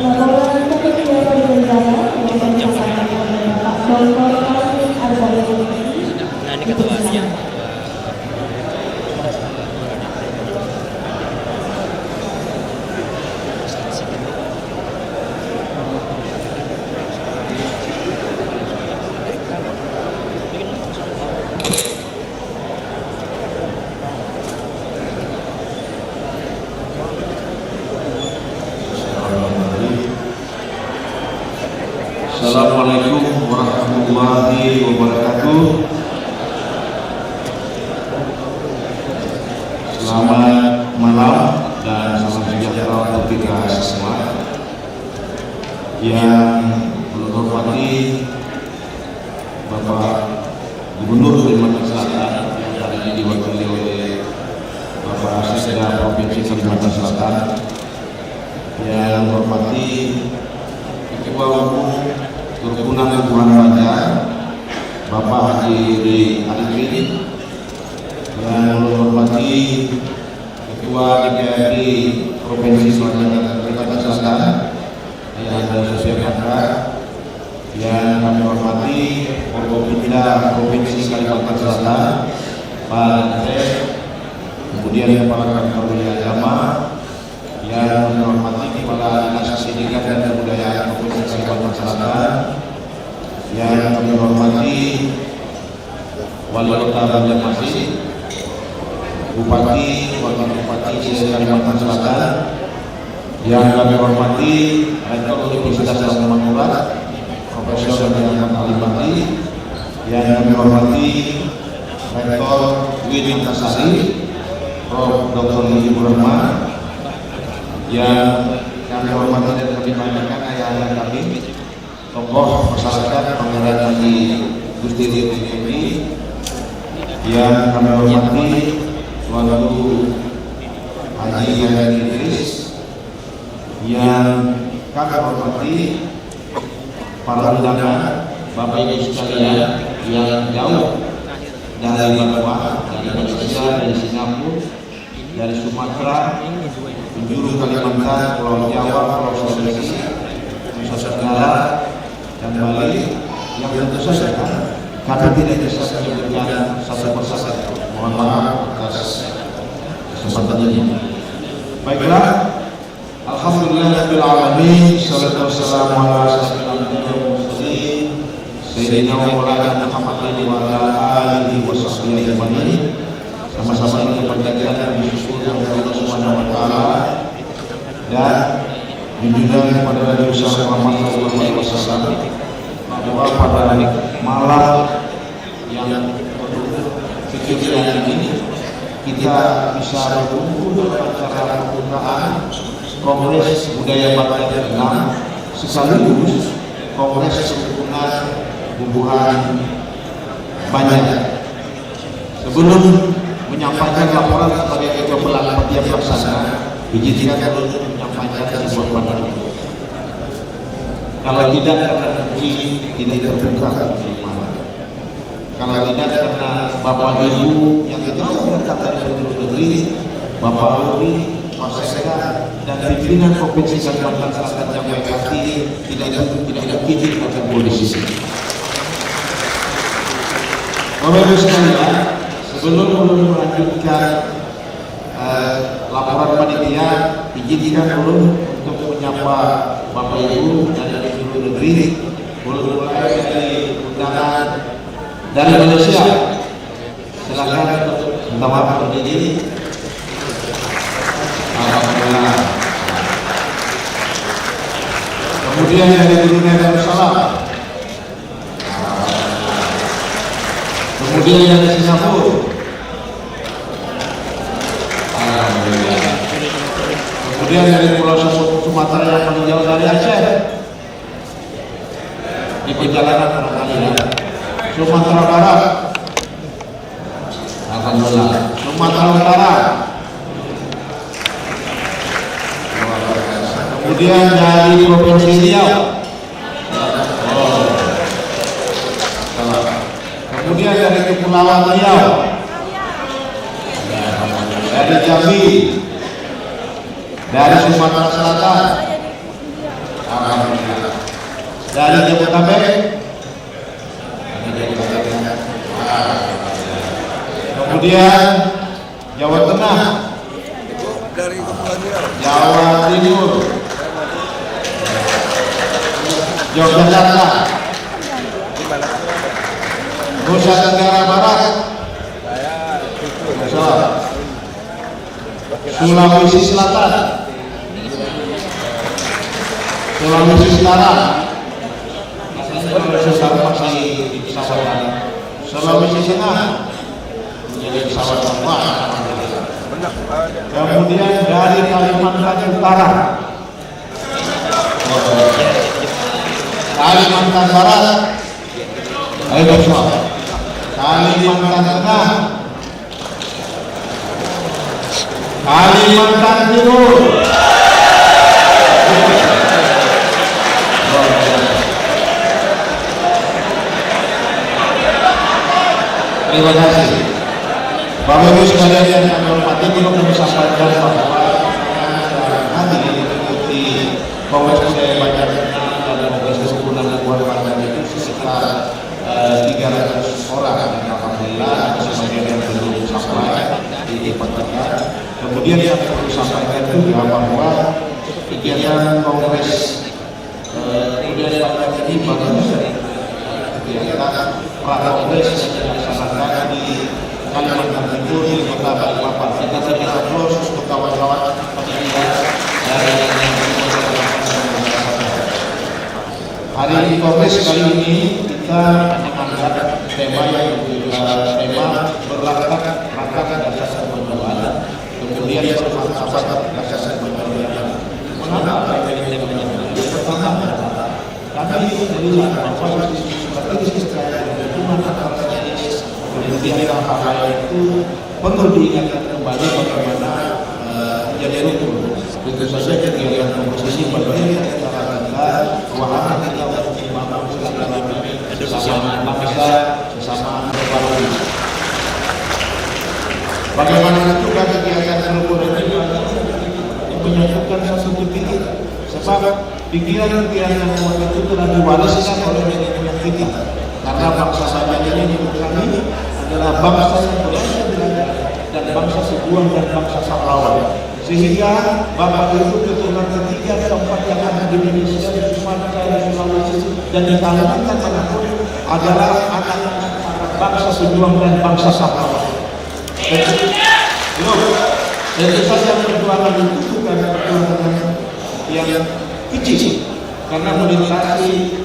Laporan ketiga penyelenggara yang disampaikan oleh Bapak Dr. Taufik Arifin. Nah, ini ketuanya. Assalamualaikum warahmatullahi wabarakatuh. Selamat malam dan salam sejahtera untuk kita semua. Yang menghormati Bapak Gubernur Kalimantan Selatan yang hari ini diwakili oleh Bapak Sekda Provinsi Kalimantan Selatan, yang menghormati Ketua Umum Kerukunan Lingkungan Banjar Bapak Haji Arifin, yang menghormati Ketua DPRD Provinsi Kalimantan Selatan yang Sosial Chandra, yang kami hormati Forkopimda Provinsi Kalimantan Selatan Pak Andre, kemudian Kepala Kantor Wilayah Agama, yang menghormati Kepala Dinas Pendidikan dan Kebudayaan Provinsi Kalimantan Selatan, yang kami hormati Wali Kota Banjarmasin, Bupati, Wakil Bupati Kalimantan Selatan, yang kami hormati Rektor Universitas Al-Mangurat Profesor Dr. Alimati, yang kami hormati Rektor Win Antasari Prof. Dr. Yusuf Rahman, yang kami hormati dan kami banggakan ayah-ayah kami, tokoh masyarakat Pangeran Haji Gusti Rio Effendi, yang kami hormati Tuanku Haji Yahya Idris, yang kami hormati para undangan Bapak Ibu sekalian yang jauh dari Papua, dari Malaysia, dari Singapura, dari Sumatera, penjuru Kalimantan, Pulau Jawa, Pulau Sulawesi, Nusa Tenggara, dan Bali, yang tentu saja kami tidak bisa menyebutkan satu persatu. Mohon maaf atas kesempatan ini. Baiklah, alhamdulillahirabbil alamin, shallallahu wassalamu ala asyrofil mursalin sayyidina wa maulana Muhammadin wa ala alihi washabbihi ajmain. Sama-sama kita panjatkan dan bersyukur kepada Allah Subhanahu wa taala dan junjungan kepada Nabi Muhammad SAW bahwa pada malam yang kecil ini kita bisa berkumpul dalam acara pembukaan Kongres Budaya Batak ke-6 sekaligus Kongres Kerukunan Bubuhan Banjar. Sebelum menyampaikan laporan sebagai ketua pelaksana pelaksana, izinkan untuk menyampaikan sebuah pandangan. Kalau tidak karena kunci tidak terbuka, kalau tidak karena Bapak Ibu yang jauh dekat dari seluruh negeri, Bapak Uri, Pak Sekda, dan pimpinan Provinsi Kalimantan Selatan yang baik hati tidak mungkin akan polisi. Bapak Ibu sekalian, sebelum melanjutkan laporan panitia, izinkan dulu untuk menyapa Bapak Ibu dari seluruh negeri, mulai dari undangan dari Malaysia. Silakan untuk minta maaf berdiri. Alhamdulillah. Kemudian dari Brunei Darussalam. Kemudian dari Singapura. Alhamdulillah. Kemudian dari Pulau Sumatera yang paling jauh dari Aceh. Di perjalanan barangkali ya. Sumatera Barat. Alhamdulillah. Sumatera Utara. Kemudian dari Provinsi Riau. Kemudian dari Kepulauan Riau, dari Jambi, dari Sumatera Selatan, Dari Jabodetabek. Kemudian Jawa Tengah, Jawa Timur, Yogyakarta, Nusa Tenggara Barat, Sulawesi Selatan, Sulawesi Utara, Sulawesi Tengah, menjadi pesawat terbang. Kemudian dari Kalimantan Utara, Kalimantan Barat, Kalimantan Tengah, Kalimantan Timur, terima kasih. Bapak Ibu sekalian yang kami hormati, belum kami sampaikan bahwa nanti mengikuti Kongres Budaya Banjar dan Kongres Kesempurnaan Keluarga itu sekitar 300 orang dan alhamdulillah sebagian yang belum sampai di tempat kita. Kemudian yang perlu sampaikan juga bahwa kegiatan Kongres Budaya Banjar ini bagus kegiatan pra-kongres yang dilaksanakan di Kalimantan Timur di Kota Balikpapan. Kita terima terus untuk kawan-kawan penyelenggara dari hari Kongres kali ini kita mengangkat tema yang tema berlatar dasar pembangunan, kemudian bermartabat dasar pembangunan. Mengapa ini tema? Yang pertama, kami melihat bahwa strategis terkait dengan hubungan antara jenis kemudian hal-hal itu perlu diingatkan kembali bagaimana menjadi rukun. Tentu saja kegiatan komposisi bagian antara kita, wahana kita untuk membangun sesama bangsa, sesama berbangsa. Bagaimana juga kegiatan rukun ini menyatukan satu pikiran, sebab pikiran-pikiran yang kuat itu telah diwariskan oleh nenek moyang kita. Karena bangsa Banjar ini kami adalah bangsa yang belajar dan bangsa sejuang dan bangsa saklawan. Sehingga Bapak Ibu keturunan ketiga keempat yang ada di Indonesia, di Sumatera, di Sulawesi dan di Kalimantan manapun adalah anak-anak bangsa sejuang dan bangsa saklawan. Tentu saja perjuangan itu bukan perjuangan yang kecil, karena melintasi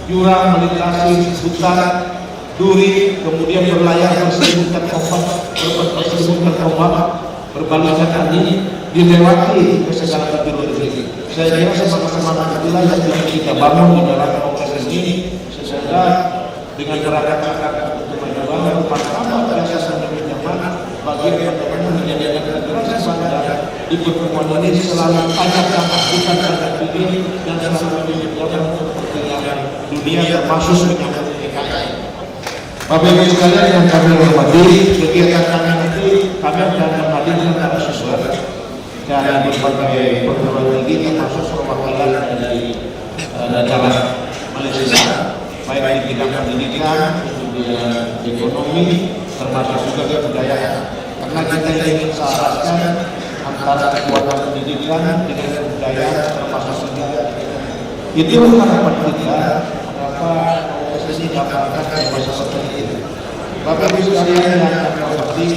jurang, melintasi hutan, duri, kemudian berlayar berselimutkan ombak, berbalikan angin, dilewati ke segala penjuru negeri. Saya kira semangat itulah yang kita bangun di dalam kongres ini, sehingga dengan gerakan-gerakan untuk menjaga pertama biasa menjadi zaman bagian bagaimana menjadikan generasi Banjar di pertemuan ini selalu tajam dan bukan pada diri dan selalu menjadi untuk kepentingan dunia termasuk menyambut PKI. Bapak Ibu sekalian yang kami hormati, kegiatan kami nanti kami akan menghadirkan narasumber dari berbagai perguruan tinggi termasuk perwakilan dari negara Malaysia, baik di bidang pendidikan, kemudian ekonomi, termasuk juga kebudayaan. Karena kita ingin sahabatkan antara kekuatan pendidikan dengan kebudayaan termasuk juga itu harapan kita. Mengapa ini dapatkan di masa seperti ini? Bapak Ibu sekalian yang kami hormati,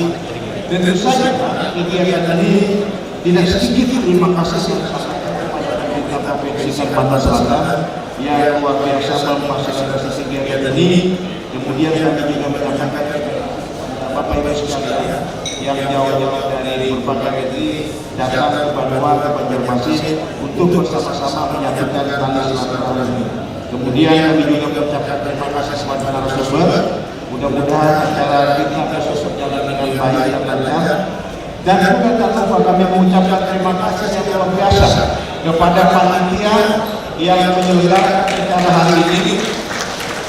tentu saja kegiatan ini tidak sedikit terima kasih yang disampaikan kepada pemerintah Provinsi Kalimantan Selatan yang luar biasa memfasilitasi kegiatan ini. Kemudian kami juga menyampaikan Bapak Ibu sekalian yang jauh-jauh dari berbagai negeri datang ke Bandung, ke Banjarmasin untuk bersama-sama menyatukan tali silaturahmi. Kemudian kami juga mengucapkan terima kasih kepada narasumber. Mudah-mudahan acara kita besok berjalan dengan baik dan lancar. Dan juga tak lupa kami mengucapkan terima kasih yang luar biasa kepada panitia yang menyelenggarakan acara hari ini.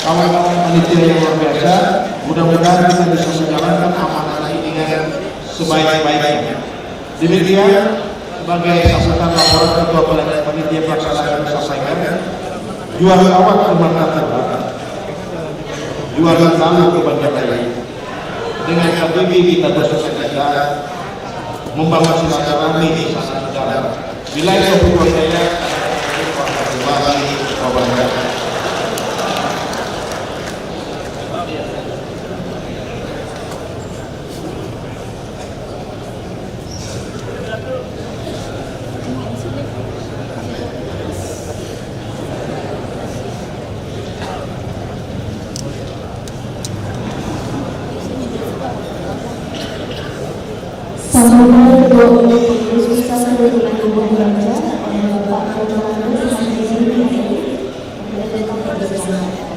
Kawan-kawan panitia yang luar biasa, mudah-mudahan kita bisa menjalankan amanah ini dengan sebaik-baiknya. Demikian sebagai sambutan laporan Ketua Panitia Pelaksana kami sampaikan. juara awak ke Makassar Barat, juara tamu ke Bandar Raya. Dengan KBB kita bersosialisasi membangun silaturahmi di sana negara. Wilayah hubungan saya kembali wabarakatuh. Sampai kedua unit pengurus pusat dengan Ibu Raja oleh Bapak Ketua sampai sini dan tetap bersama.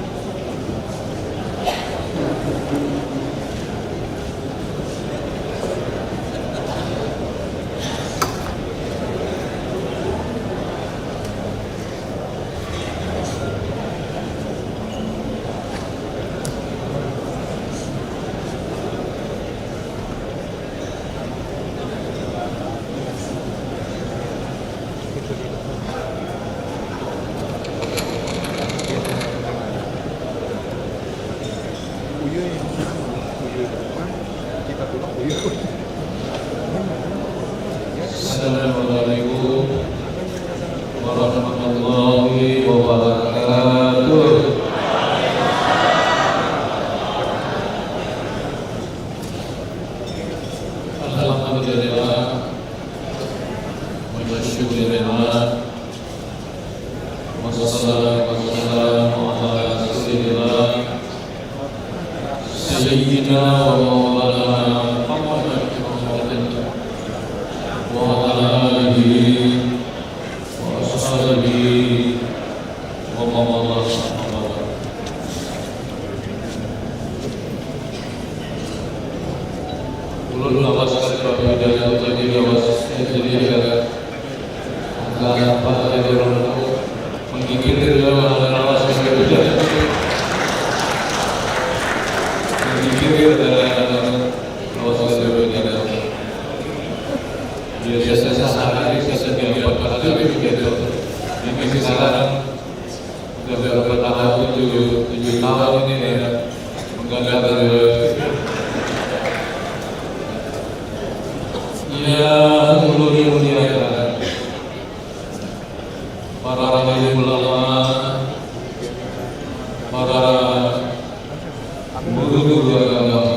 Assalamualaikum warahmatullahi wabarakatuh. Alhamdulillah wa syukurillah wassalatu wassalamu ala rasulillah sayyidina wa maulana Muhammad wa ala alihi wa ashabihi wa mawala. Ulul awas sekali dari Allah di awas jadi agak apa dari orang menggigit dari awas sekali menggigit dari awas sekali. Biasanya sehari saya tiap kali begitu. Ini sekarang sudah berapa tahun, 7 tahun ini mengganti dari ya mulia para ulama, para guru agama,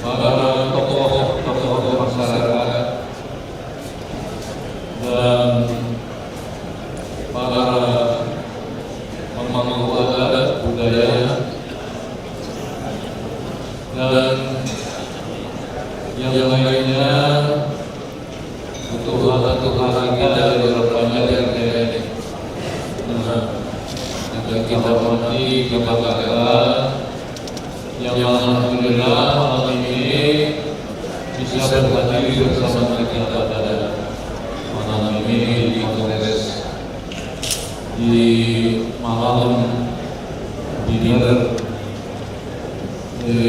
para tokoh masyarakat dan para pemangku adat budaya dan yang lainnya untuk hal kita dari Rabbana yang ini. Yang kita hormati kebanggaan yang alhamdulillah malam ini bisa berhadir bersama kita pada malam ini di kongres di malam dinner di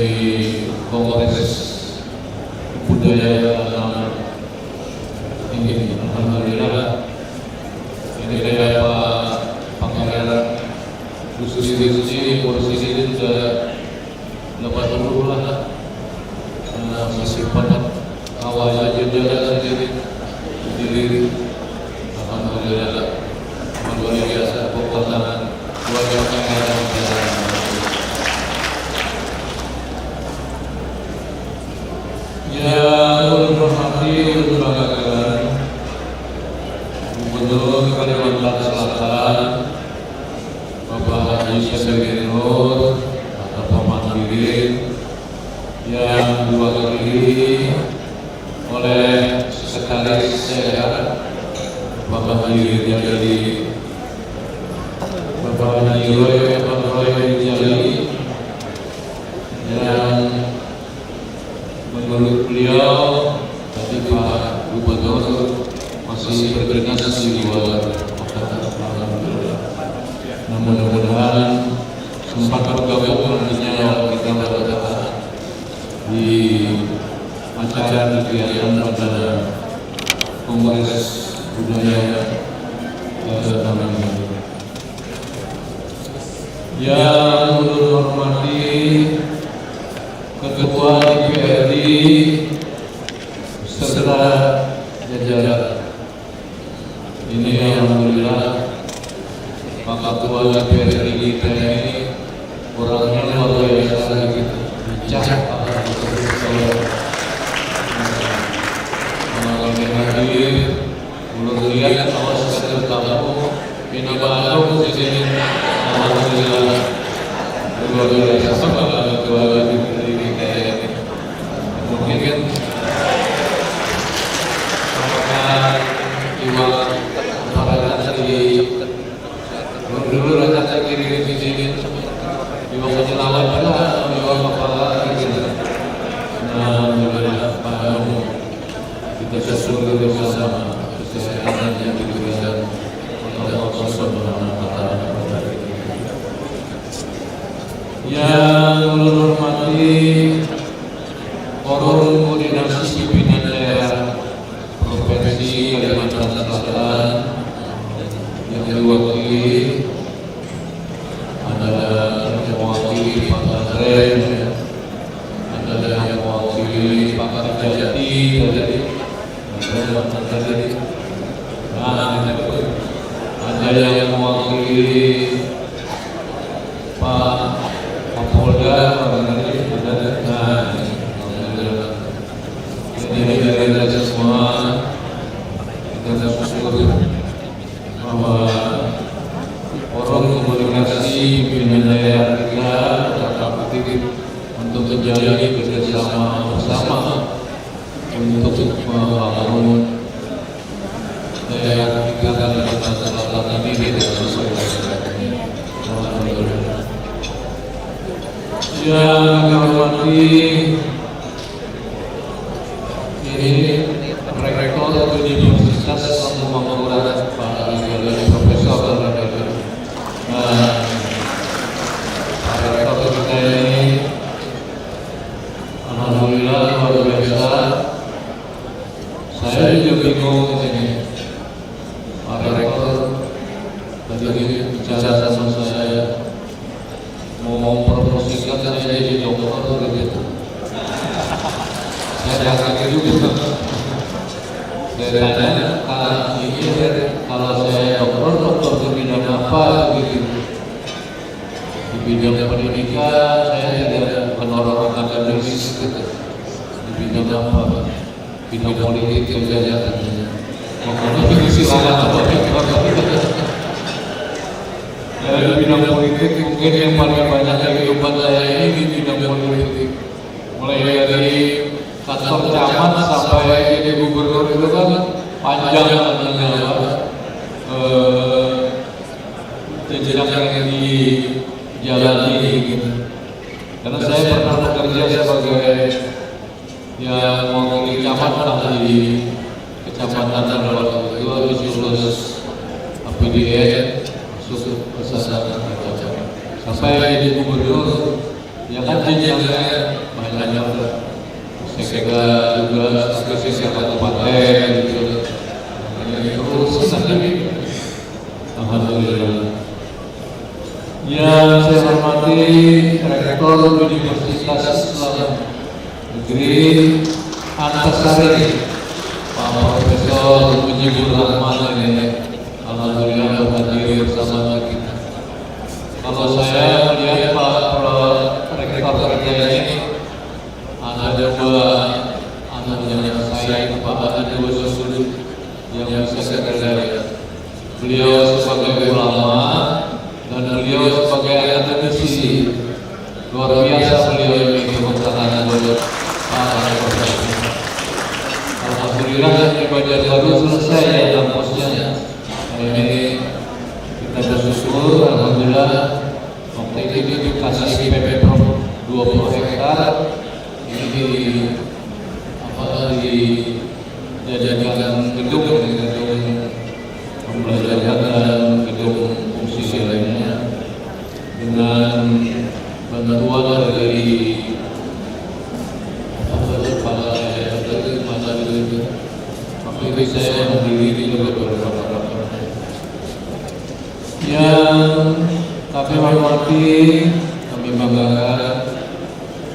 kongres budaya agama ini. Alhamdulillah ini kayak Pak Pangeran Susi posisi sudah dapat dulu lah, masih pada awal aja jalan sendiri. Alhamdulillah luar biasa kekuatan keluarga Pangeran. Ya ulul hormati ulul banggakan Gubernur Kalimantan Selatan Bapak Haji Syafii Nur atau Mandiri yang diwakili oleh sekretaris saya Bapak Haji Rijali, Bapak Haji Roy Rijali, dan menurut beliau tadi Pak Gubernur masih berdinas di luar Alhamdulillah. Mudah-mudahan sempat bergabung nantinya kita berada di acara kegiatan pada Kongres budaya namanya. Yang ulun hormati Ketua DPRD serta jajaran. Ini alhamdulillah Pak Ketua DPRD kita ini orangnya luar biasa gitu. Bijak hadir, belum lihat kalau sekedar tamu, Bina Bandung di sini, alhamdulillah luar biasa Pak Ketua DPRD kita ini. Mungkin apakah Iwan para tadi dulu rakyat kiri di sini, Iwan penyelawan pada Iwan kepala gitu. Alhamdulillah Pak kita sesuai bersama kesehatan yang diberikan oleh Allah Subhanahu wa Ta'ala. Yang ulun hormati Forum Koordinasi Pimpinan Daerah Provinsi Kalimantan Selatan yang diwakili adalah yang mewakili Pak Andren, ada yang mewakili Pak Karjati tadi. Ada yang mewakili Pak Kapolda, ini dari semua kita bersyukur bahwa Forum Komunikasi Pimpinan Daerah kita tetap aktif untuk menjalin kerjasama bersama untuk membangun daerah kita Kalimantan Selatan ini dengan sesuai. Yang kami hormati ini Rektor Universitas Pamukuran Pak Profesor Rektor kita ini alhamdulillah luar biasa. Saya juga bingung ini Pak Rektor tadi bicara sama saya mau mempromosikan saya jadi dokter gitu. Saya kaget juga. Saya tanya kalau saya dokter di bidang apa gitu. Di bidang pendidikan saya tidak bukan orang akademis gitu. Di bidang apa? Bidang politik saja katanya. Pokoknya silakan apa dari bidang politik mungkin yang paling banyak dari kehidupan saya ini di bidang politik. Mulai dari kantor camat sampai jadi gubernur itu kan panjang katanya jejak yang dijalani gitu. Karena saya pernah bekerja sebagai yang mewakili camat di kecamatan Tanah itu habis lulus APDN masuk ke sana sampai jadi gubernur ya kan jenjangnya banyak sekda juga sekretaris kabupaten gitu terus sampai alhamdulillah. Yang saya hormati Rektor Universitas Islam Negeri Antasari Pak Profesor Mujibur Rahman ini alhamdulillah hadir bersama kita. Kalau saya melihat Pak Rektor kita ini ada dua anak yang saya ada dua susun yang bisa saya lihat. Beliau sebagai ulama dan beliau sebagai akademisi luar biasa beliau ini mempertahankan alhamdulillah ibadah baru selesai ya kampusnya. Ini kita bersyukur alhamdulillah waktu ini dikasih PP Pro 20 hektar ini dijadikan gedung pembelajaran dan gedung fungsi lainnya dengan bantuan dari Tapi saya menghadiri juga beberapa yang kami hormati, kami banggakan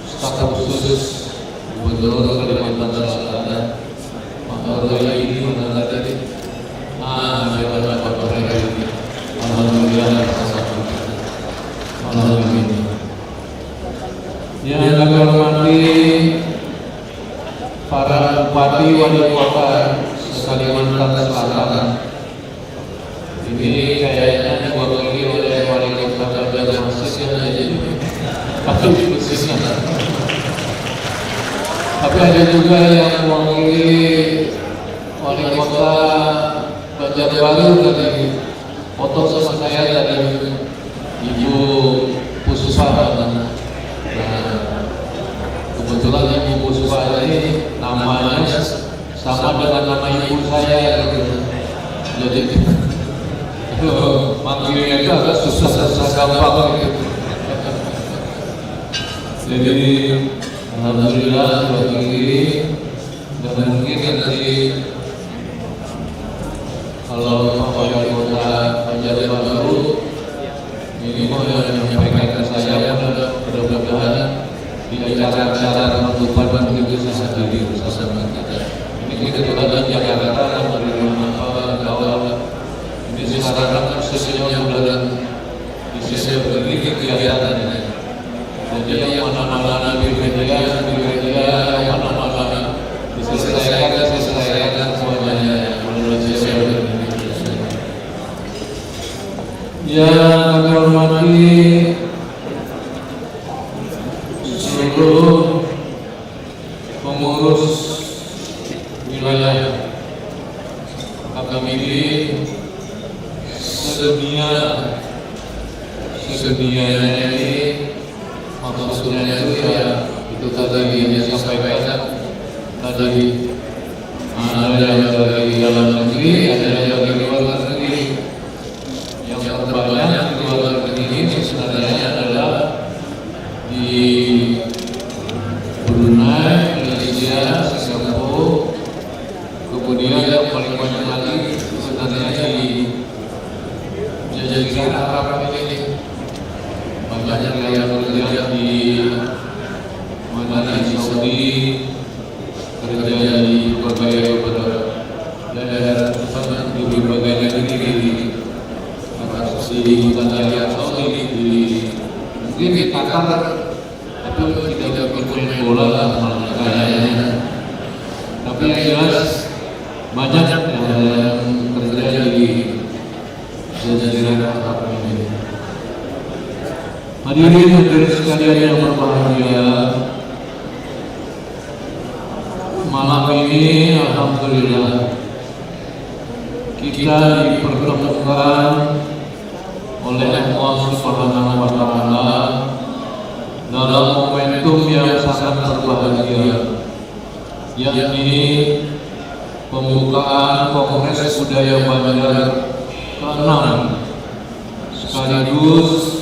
staf khusus Gubernur Kalimantan Selatan, Pak Roy ini mana tadi? Jalan Pak Roy ini. Alhamdulillah, alhamdulillah. Yang kami hormati para bupati wali kota Kalimantan Selatan. Ini kayaknya diwakili oleh wali kota Banjarmasin aja, atau khususnya. Tapi ada juga yang mewakili wali kota Banjarbaru tadi, foto sama saya tadi Ibu Puspa. Nah, kebetulan Ibu Puspa ini namanya sama dengan nama ibu saya gitu. Jadi manggilnya itu agak susah gampang gitu. Jadi alhamdulillah bagi dan mungkin nanti kalau Pak Wali Kota Banjarbaru ini mau menyampaikan ke saya, mudah-mudahan di acara-acara penutupan itu bisa hadir bersama kita. Ini kebetulan Jakarta menerima kawan. Ini sekarang khususnya bulan Desember ini kegiatannya. Jadi yang mana-mana di media, yang mana-mana diselesaikan semuanya bulan Desember ini. Yang kami hormati seluruh pengurus wilayah KPMI sedemianya ini, maksudnya itu ya itu tadi yang disampaikan tadi, ada yang dari dalam negeri, ada yang dari luar negeri. Yang terbanyak di luar negeri ini sebenarnya adalah di Brunei, Malaysia, Singapura, kemudian yang paling banyak lagi sebenarnya di Jazirah Arab ini. Banyak yang bekerja di mana, di Saudi, kerja di berbagai daerah, di berbagai negeri, di Arab Saudi, mungkin di Qatar, tapi tidak bermain bola lah kayaknya. Tapi yang jelas banyak yang kerja di Jazirah Arab ini. Hadirin hadirin sekalian yang berbahagia, malam ini alhamdulillah kita dipertemukan oleh Allah Subhanahu wa Ta'ala dalam momentum yang sangat berbahagia, yakni pembukaan Kongres Budaya Banjar ke-6 sekaligus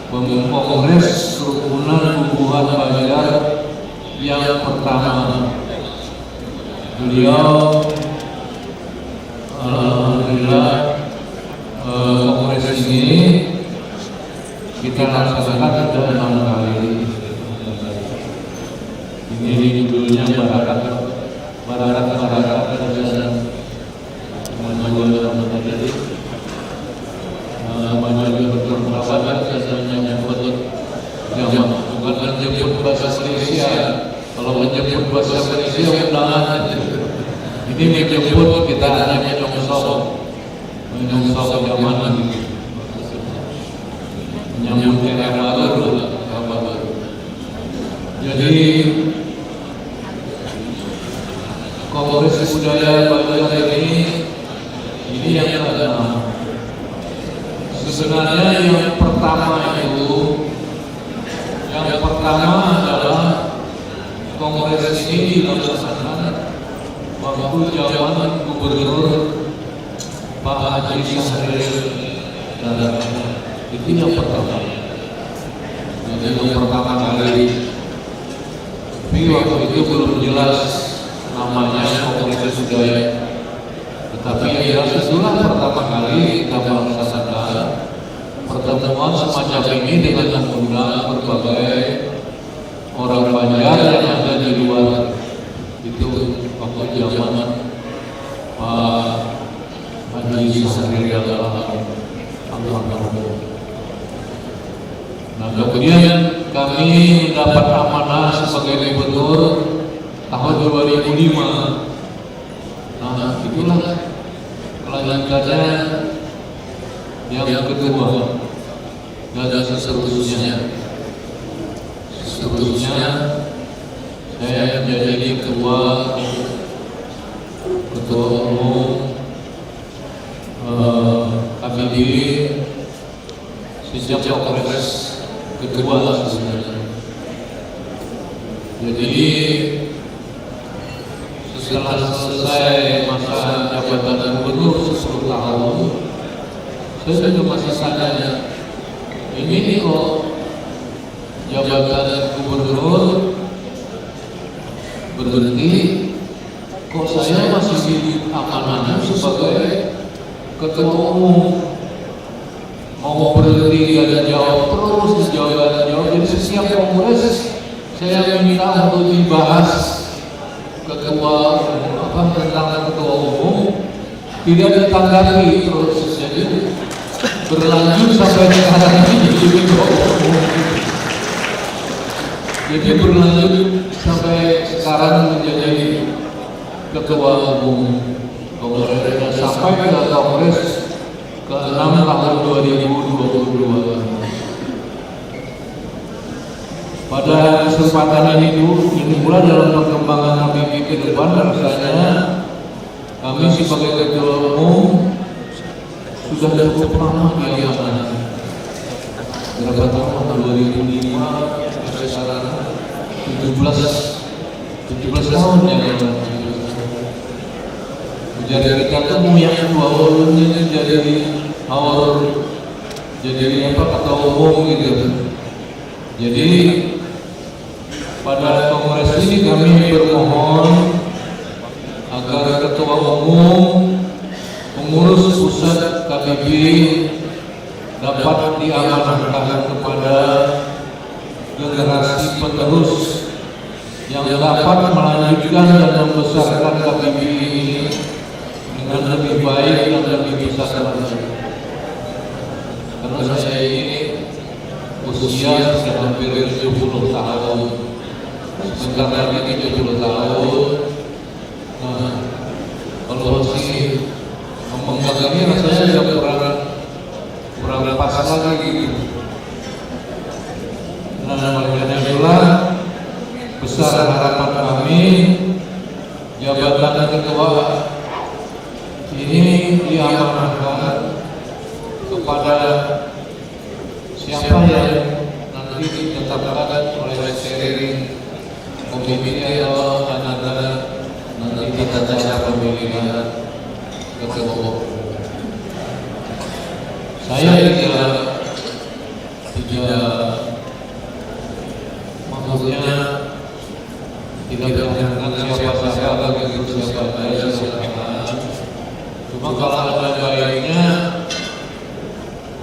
Kongres Kerukunan Bubuhan Banjar yang pertama. Beliau alhamdulillah kongres ini kita laksanakan sudah 6 kali. Ini judulnya Barakat dan bukan menyebut bahasa Indonesia. Kalau menyebut bahasa Indonesia undangan. Ini menyebut kita hanya menyongsong zaman ini, menyambut era baru. Jadi Kongres Budaya Banjar ini yang ke-6. Sebenarnya yang pertama adalah kongres ini dilaksanakan waktu zaman Gubernur Pak Haji Sahril. Itu yang pertama. Jadi yang pertama kali. Tapi waktu itu belum jelas namanya Kongres Budaya pertemuan semacam ini dengan mengundang berbagai orang Banjar yang ada di luar itu waktu zaman Pak Haji Sahrir Alhamdulillah. Nah, kemudian kami mendapat amanah sebagai gubernur tahun 2005. Nah, itulah kelanjutannya yang kedua dan seterusnya. Saya menjadi ketua umum KBB sejak kongres kedua sebenarnya. Jadi setelah selesai masa jabatan gubernur 10 tahun, saya juga masih tanya, ini kok jabatan gubernur berhenti, kok saya masih amanah sebagai ketua umum, mau berhenti dan jawab terus jawab. Jadi setiap kongres saya minta untuk dibahas ketua tentang ketua umum, tidak ditanggapi terus, jadi berlanjut sampai sekarang ini jadi ketua umum. Jadi berlanjut sampai sekarang menjadi ketua umum kongres sampai ke kongres ke-6 tahun 2022. Pada kesempatan ini pula dalam perkembangan KBB ke depan, rasanya kami sebagai ketua umum sudah cukup lama di amanah. Berapa tahun? 2005 sampai sekarang 17 tahun yang lalu. Jadi kita ketemu yang awalnya jadi ketua umum gitu. Jadi pada kongres ini kami bermohon agar ketua umum pengurus pusat KBB dapat diamanahkan kepada generasi penerus yang dapat melanjutkan dan membesarkan KBB ini dengan lebih baik dan lebih besar lagi. Karena saya ini usia sudah hampir 70 tahun, sebentar lagi 70 tahun. Nah, kalau masih ngomong begini rasanya kurang pas lagi. Nah, oleh itulah besar harapan kami jabatan ketua ini diamanahkan kepada siapa yang nanti ditetapkan oleh steering komite atau nanti kita cara pemilihan ketua. Saya tidak maksudnya tidak mengenal siapa begitu siapa saya silahkan. Cuma kalau ada baiknya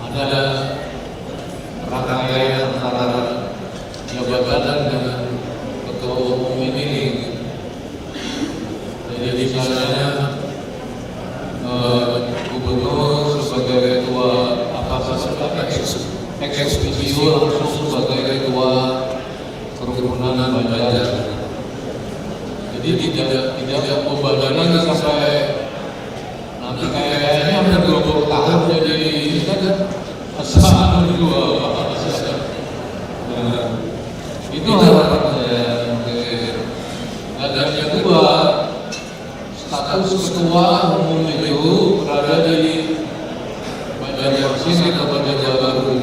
ada rangkaian antara jabatan dengan ketua umum ini. Jadi misalnya gubernur sebagai ketua eksekutif langsung sebagai ketua kerukunan Banjar. Jadi tidak membebani sampai nanti kayaknya hampir 20 tahun jadi asal dua. Itu harapan saya. Dan yang kedua, status ketua umum itu berada di Banjarmasin atau Banjarbaru.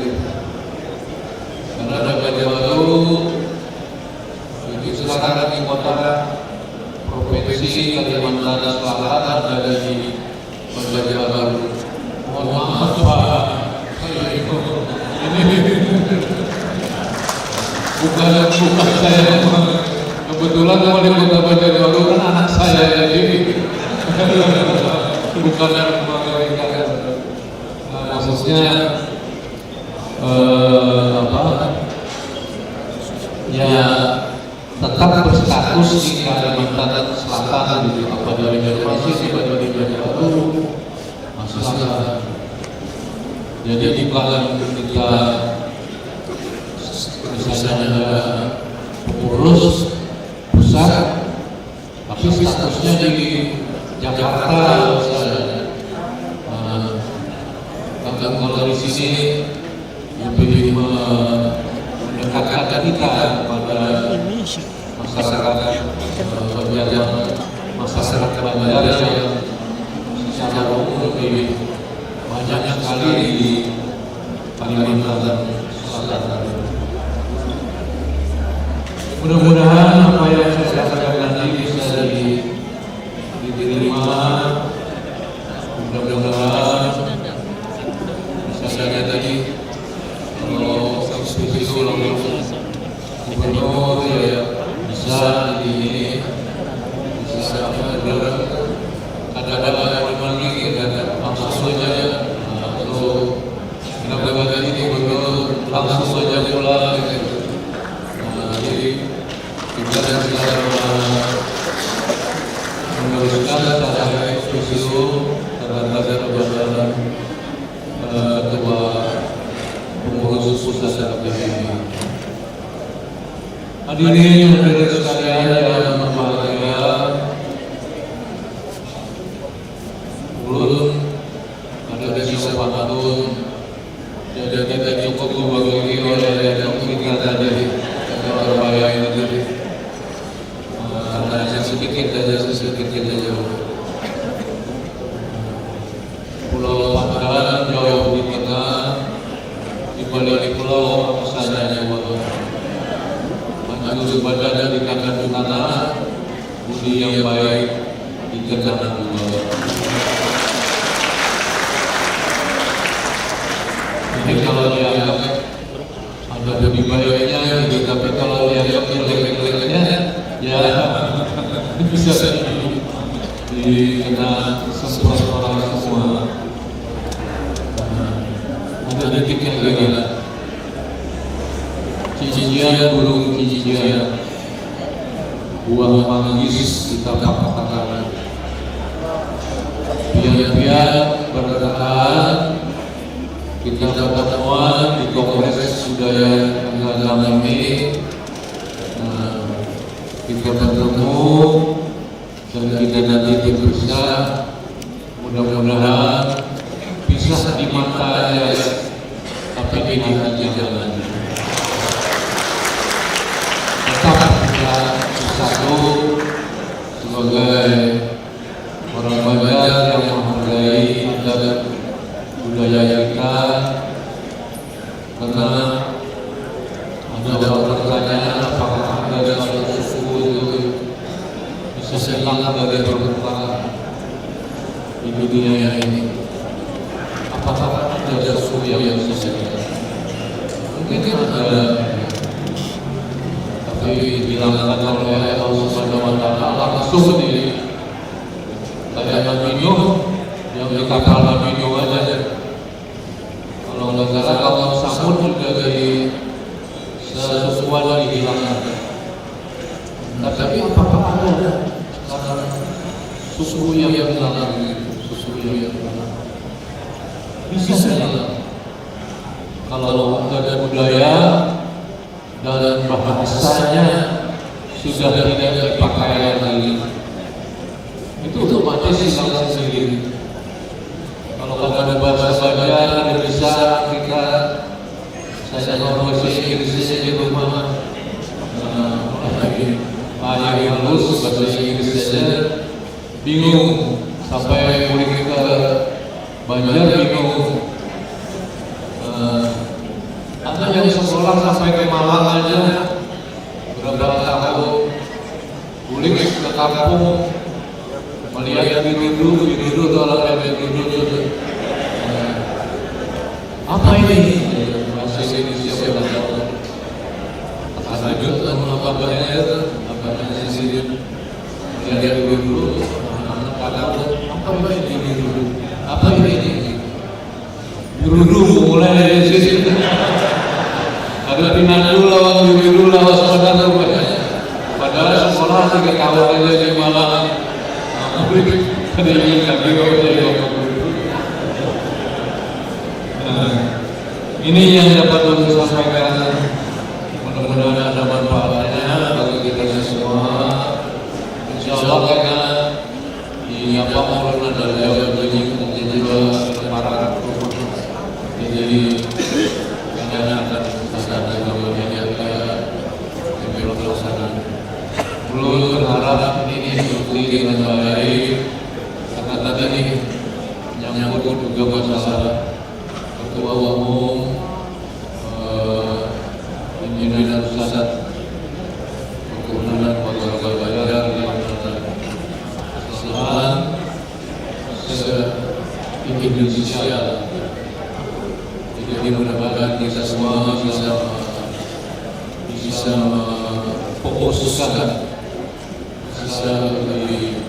Karena Banjarbaru itu sekarang di kota provinsi Kalimantan Selatan ada di Banjarbaru. Mohon maaf Pak, ini bukan saya. Kebetulan kalau di kota Banjarbaru kan anak saya jadi bukan yang mengerikan. Maksudnya tetap berstatus di Kalimantan Selatan gitu, apa dari Banjarmasin, apa dari Banjarbaru, masalah. Jadi di belakang kita misalnya ada pengurus pusat, tapi statusnya di Jakarta misalnya. Kalau di sini lebih mendekatkan kita pada masyarakat Banjar, masyarakat Banjar yang secara umum lebih banyak sekali di Kalimantan Selatan. Mudah-mudahan apa yang saya katakan nanti bisa diterima. Mudah-mudahan misalnya tadi kalau substitusi oleh gubernur ya bisa di bisa ada lagi dan langsung saja atau mudah-mudahan ini gubernur langsung saja pulang gitu. Jadi kita bisa meneruskan secara eksklusif terhadap jabatan ketua pengurus pusat KPBI. Hadirin sekalian yang berbahagia, ulun ada di Pantun, jadi kita cukup dibagi oleh yang kita tadi Surabaya ini tadi. Hanya sedikit saja. Pulau Pandan jauh di tengah, di balik pulau misalnya maju badan di kanan tanah, budi yang baik di kanan pulau. Jadi kalau dianggap ada lebih baiknya, gitu, tapi kalau dianggap jelek-jeleknya, ya bisa dikena semua orang semua. Ada detiknya lagi lah. Cijian burung cijian, buah manggis kita patahkan. Biar bertahan. Kita pertemuan di Kongres Budaya Tanggal 6 Mei. Kita bertemu dan kita nanti bisa mudah-mudahan bisa di mata aja, tapi di hati jangan. Tetap kita bersatu sebagai orang Banjar yang menghargai adat budaya kita, karena ada orang bertanya apakah ada satu suku itu bisa hilang dari permukaan di dunia ini. Apakah ada suku yang bisa hilang? Mungkin ada, tapi dihilangkan oleh Allah Subhanahu wa Ta'ala langsung di kayak Nabi Nuh yang di kapal Nabi Nuh aja. Kalau nggak salah kalau Samud juga dari sesuatu dihilangkan. Tapi apakah ada sekarang suku yang hilang? Suku yang hilang bisa hilang kalau ada budaya dan bahasanya sudah tidak dipakai lagi. Itu otomatis hilang sendiri. Kalau ada bahasa Banjar, ada bisa kita saya ngomong bahasa Inggris di rumah, ayah halus bahasa Inggris saja bingung, sampai murid kita Banjar bingung. Ada yang sekolah sampai ke Malang aja berapa tahun, kulik ke kampung melihat biru tolak biru. Apa ini? Bahasa Indonesia berlaku. Lanjut apa Banjar, apa Indonesia melihat biru. Apa ini biru? Apa ini? Biru mulai dari sini. Ada pinandu lawan biru lawan saudara rupanya. Pada pakai kawat aja dia malah ini yang dapat kami sampaikan. Mudah-mudahan ada manfaatnya bagi kita semua. Insya Allah karena di apa maulana dari begini mungkin juga para jadi karena akan ada yang belum pelaksanaan. Belum berharap ini diikuti dengan baik karena tadi nyangkut juga masalah ketua umum pimpinan pusat kemudian warga bayar kesalahan se-Indonesia. Jadi mudah-mudahan kita semua bisa fokuskan, bisa lebih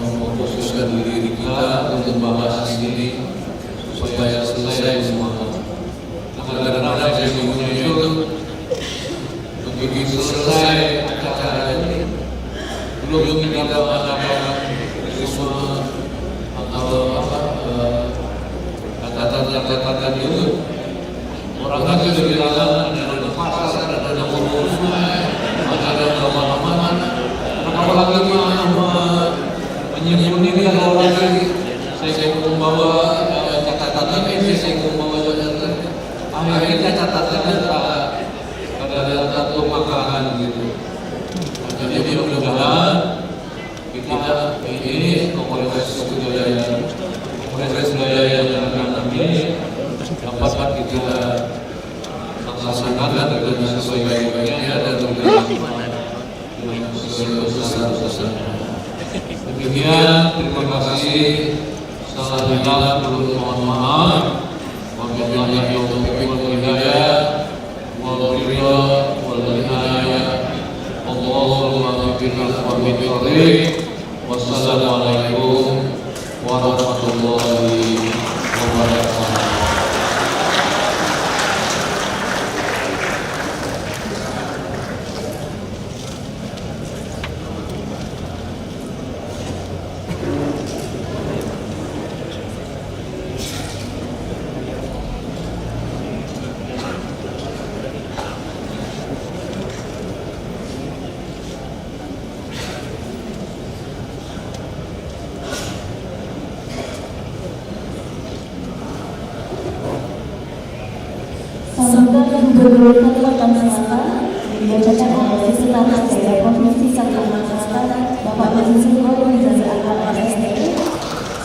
memfokuskan diri kita untuk membahas ini supaya selesai semua. Karena saya punya itu begitu selesai acara ini belum kita mengadakan semua atau kata-kata itu orang kan sudah bilang ada pasar, ada urus, ada kemana-mana. Apalagi menyembunyikan orang lagi. Saya membawa catatan ini, saya membawa catatan. Akhirnya catatannya ada satu makanan gitu. Jadi mudah-mudahan kita ini komunitas budaya yang ini dapat kita laksanakan dengan sesuai-sesuainya dan dengan sebesar-besarnya. Demikian, terima kasih. Salam mohon maaf. Wabillahi taufiq wal hidayah. Allahumma billahi wa bihi. Wassalamualaikum warahmatullahi wabarakatuh. Sambutan Gubernur Kalimantan Selatan dibacakan oleh Sekretaris Daerah Provinsi Kalimantan Selatan Bapak Presiden Organisasi Agama SDI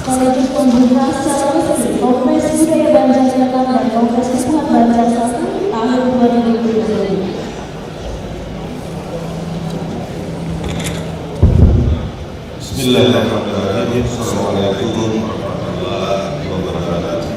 sekaligus pembuka secara resmi Kongres Budaya Banjar Selatan dan Kongres Kepuhan Banjar Selatan tahun 2022. Bismillahirrahmanirrahim. Assalamualaikum warahmatullahi wabarakatuh.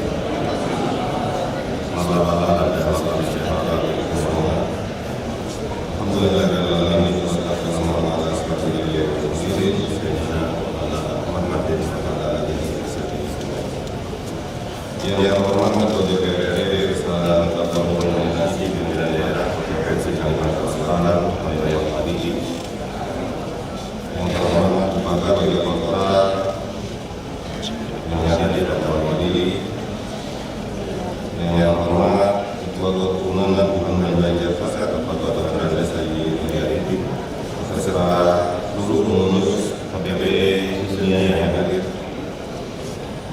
Yang terhormat Ketua DPRD Beserta Anggota Koordinasi Pimpinan Daerah Provinsi Kalimantan Selatan, Bapak Adiji. Yang terhormat Bupati Wali Kota yang hadir pada malam ini. Yang terhormat Ketua Keturunan dan Pembangunan Banjar Pusat Bapak Dr. Desa Yudi beserta seluruh pengurus KPP dunia yang hadir.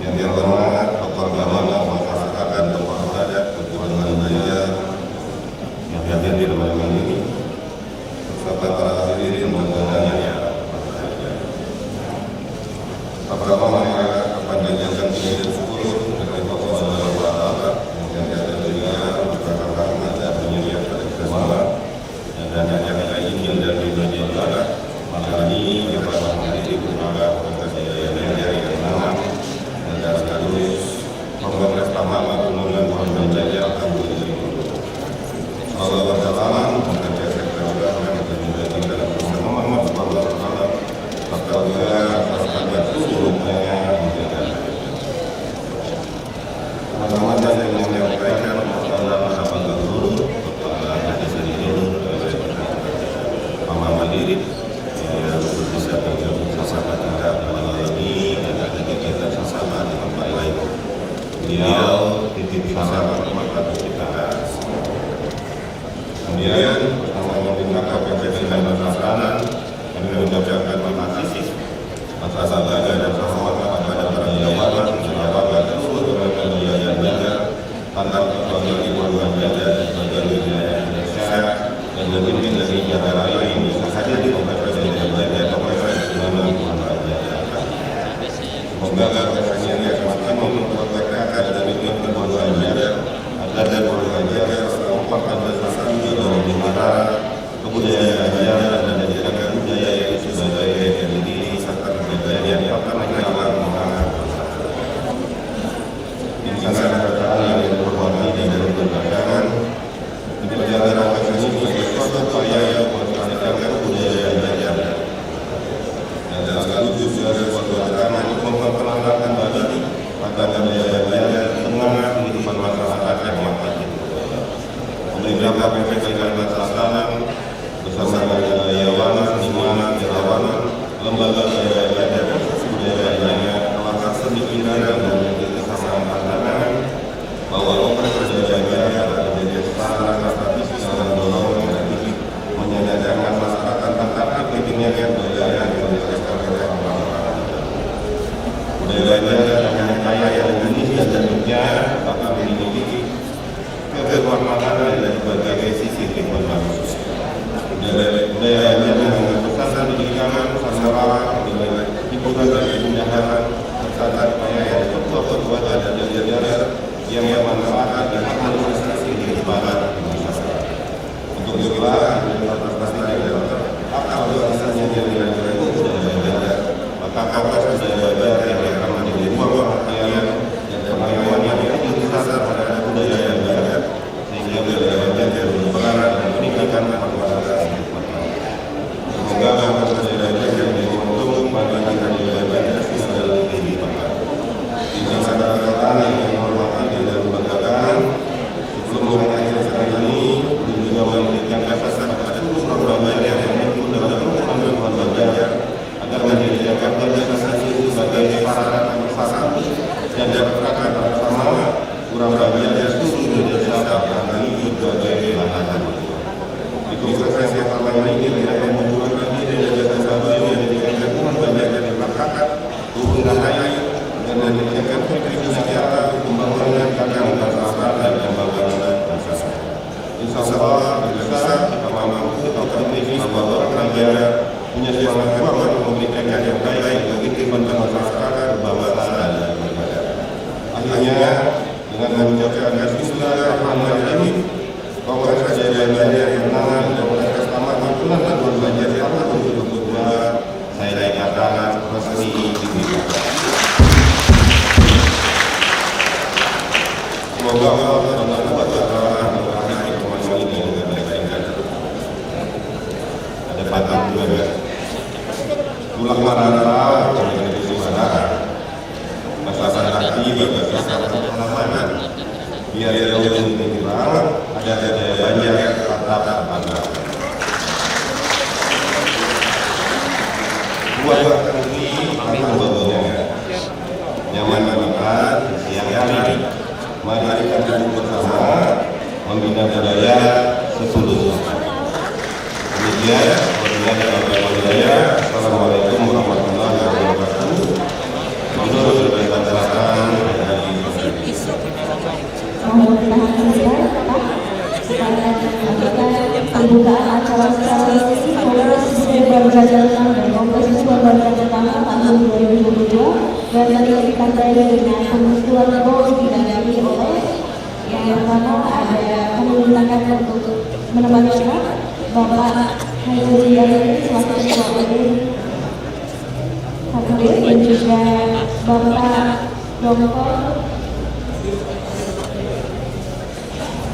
Yang terhormat tokoh agama, masyarakat dan tokoh adat Keturunan Banjar yang hadir di malam ini beserta para hadirin undangan yang pertama masyarakat kepanjangan tinggi dan syukur dari tokoh Allah yang ada juga masyarakat ada penyelidikan pada kita semua dan yang lain yang dari bagian barat malam ini yang pada hari ini bersama Kejayaan dari Enam dan sekaligus Kongres Taman Penurunan Pembangunan Banjar tahun 2020. Sallallahu alaihi wasallam mengajar sektor agama dan menjadikan Muhammad sallallahu alaihi wasallam serta juga sahabat seluruhnya Semoga keberkahannya yang semakin membuat mereka dan itu berbuat belajar agar dan belajar kompak dan bersatu dalam dimana kebudayaan dan menjadikan budaya itu sebagai diri serta kebudayaan yang akan menjalankan mengenal insan yang berhormati dan berkebahagiaan diperjalan ini sebagai suatu upaya yang melestarikan budaya belajar dan sekaligus juga suatu acara untuk memperkenalkan bagi agar budaya belajar di tengah kehidupan masyarakat yang makin pemerintah PPK Selatan bersama karyawan, seniman, relawan, lembaga budaya belajar budaya lainnya telah semikiran dan memiliki kesamaan pandangan bahwa operasi budaya belajar menjadi sarana strategis dalam mendorong dan menyadarkan masyarakat tentang pentingnya kebudayaan yang dilestarikan oleh orang-orang. Budaya belajar yang kaya yang unik dan tentunya akan memiliki kebermanfaatan dari berbagai sisi kehidupan manusia. Budaya yang besar pendidikan nusantara hiburan dan keindahan serta upaya yang berbuat dan belajar yang bermanfaat dan administrasi kehidupan masyarakat. Untuk itulah apa alasannya dengan budaya belajar, maka kapas budaya belajar yang akan menjadi ruang perhatian dan pengalaman yang besar pada budaya yang belajar sehingga budaya belajar berperan dan meningkatkan kualitas kehidupan. Semoga kapas budaya belajar menjadi momentum bagi budaya belajar dalam kehidupan. Ini adalah kata yang menghormati dan membanggakan. Sebelum mengakhiri acara ini, juga memberikan kesan kepada seluruh program belajar yang mendukung dalam program belajar agar menjadikan organisasi itu sebagai sarana bersama dan berperan bersama kurang belajar seluruh Indonesia dalam berbagai bahan. Di kongres yang pertama ini tidak membutuhkan diri dan jasa yang dijadikan hubungan belajar yang berkaitan hubungan lain dan menjadikan kontribusi nyata pembangunan kakak bangsa dan pembangunan bangsa. Insyaallah bisa kita mampu kita optimis bahwa belajar punya semangat kuat untuk memberikan yang baik bagi kehidupan masyarakat berbangsa dan bernegara. Akhirnya dengan mengucapkan bismillahirrahmanirrahim, Kongres Budaya Belajar yang menangan dan mereka selamat himpunan Satuan Belajar tahun 2022 saya nyatakan resmi dibuka. Semoga Allah Subhanahu wa Ta'ala memberkati pertemuan ini dengan baik-baik. Ada patah juga. Tulang marah dari suara. Masalah hati bagi pengalaman. Biar jauh lebih kurang ada banyak kata pada. Buat ini membawa nyaman makan siang hari. Mari kita duduk bersama membina budaya seluruh. Demikian, Assalamualaikum warahmatullahi wabarakatuh. Menurut berita selatan dari pembukaan acara secara resmi Kongres Budaya Belajar dan Kongres Budaya Belajar tahun 2022 dan ditandai dengan penentuan goal dihadiri oleh yang pertama ada pemerintahkan untuk menemani Bapak Haji Yahya selaku Ketua Umum HKBI dan juga Bapak Dr.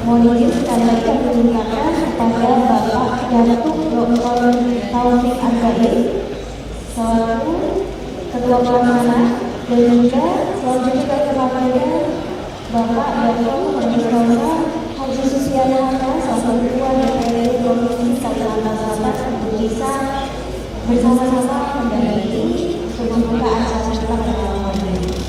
Mohon izin sekali lagi dimintakan kepada Bapak Datuk Dr. Taufik Angga'i selaku Ketua Pelaksana dan juga selanjutnya kepada Bapak Dr. Profesor Haji Susiana selaku Ketua DPRD Provinsi Kalimantan Selatan untuk bisa bersama-sama mendampingi pembukaan acara pada malam hari ini.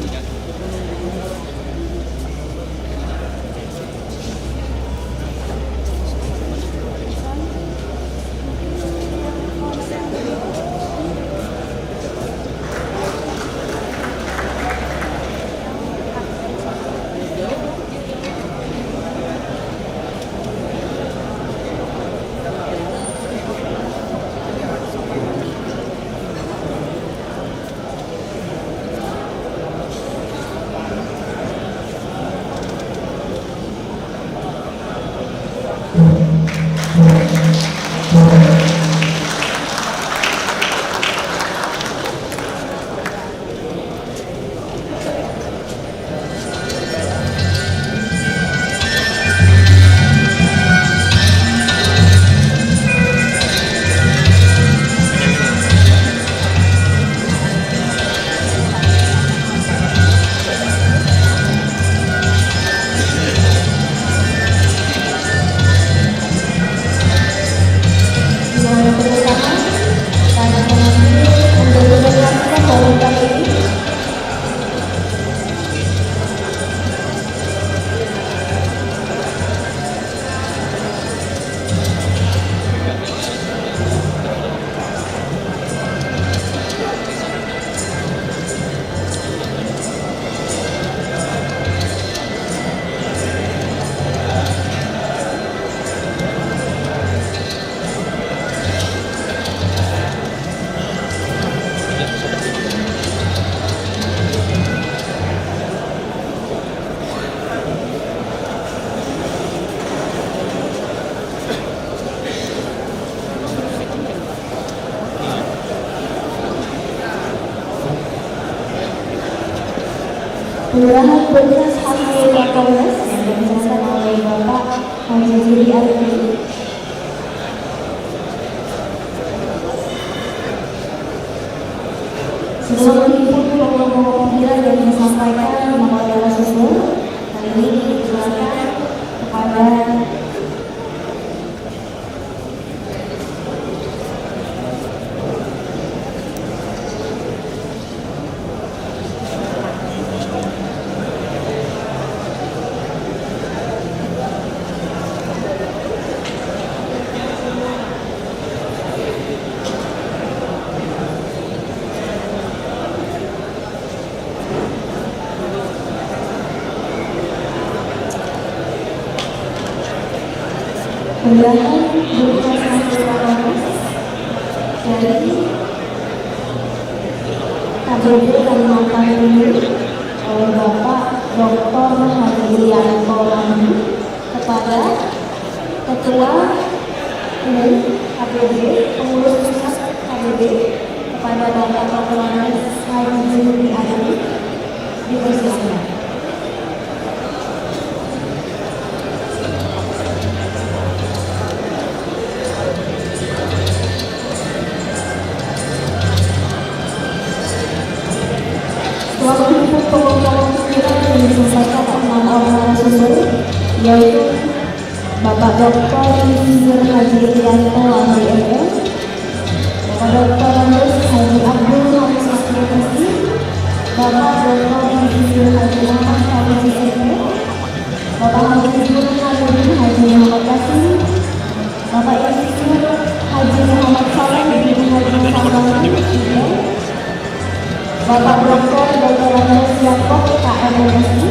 Kelurahan Bekas Hasil Kapolres yang dijelaskan oleh Bapak Haji Jiri Arifin. Sebelum mengikuti pokok-pokok panggilan yang disampaikan kepada narasumber, kali ini dijelaskan kepada Kelurahan Bekas Hasil Kapolres dari KBD Kalimantan Timur oleh Bapak Dr. Hadrianto kepada Ketua Umum KBD, Pengurus Pusat KBD, kepada Bapak Dr. Haji Jiri Arifin dipersilakan. Setelah mengikuti pokok-pokok panggilan yang disampaikan oleh 6 orang narasumber, yaitu Bapak Dr. Insinyur Haji Rianto MDM, Bapak Dr. Andes Haji Abdul Hafiz Astronomi, Bapak Dr. Insinyur Haji Muhammad Fauzi SP, Bapak Haji Burhan Haji Muhammad Qasim, Bapak Insinyur Haji Muhammad Saleh bin Haji Muhammad Bapak Dr. Andes Yakob KMSI.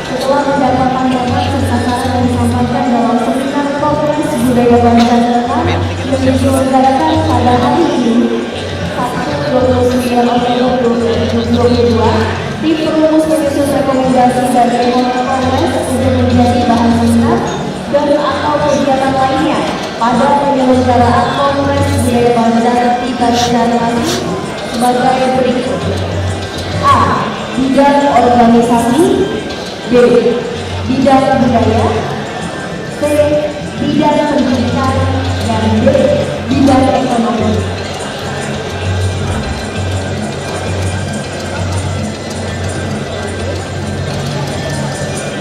Setelah mendapat pandangan serta saran yang disampaikan dalam seminar Kongres Budaya Bangsa yang diselenggarakan pada hari ini Sabtu 29 Oktober 2022, tim perumus menyusun rekomendasi dan rekomendasi Kongres untuk menjadi bahan seminar dan atau kegiatan lainnya pada penyelenggaraan Kongres Budaya Bangsa tingkat nasional sebagai berikut: A. Bidang organisasi, B. Bidang budaya, C. Bidang pendidikan, dan D. Bidang ekonomi.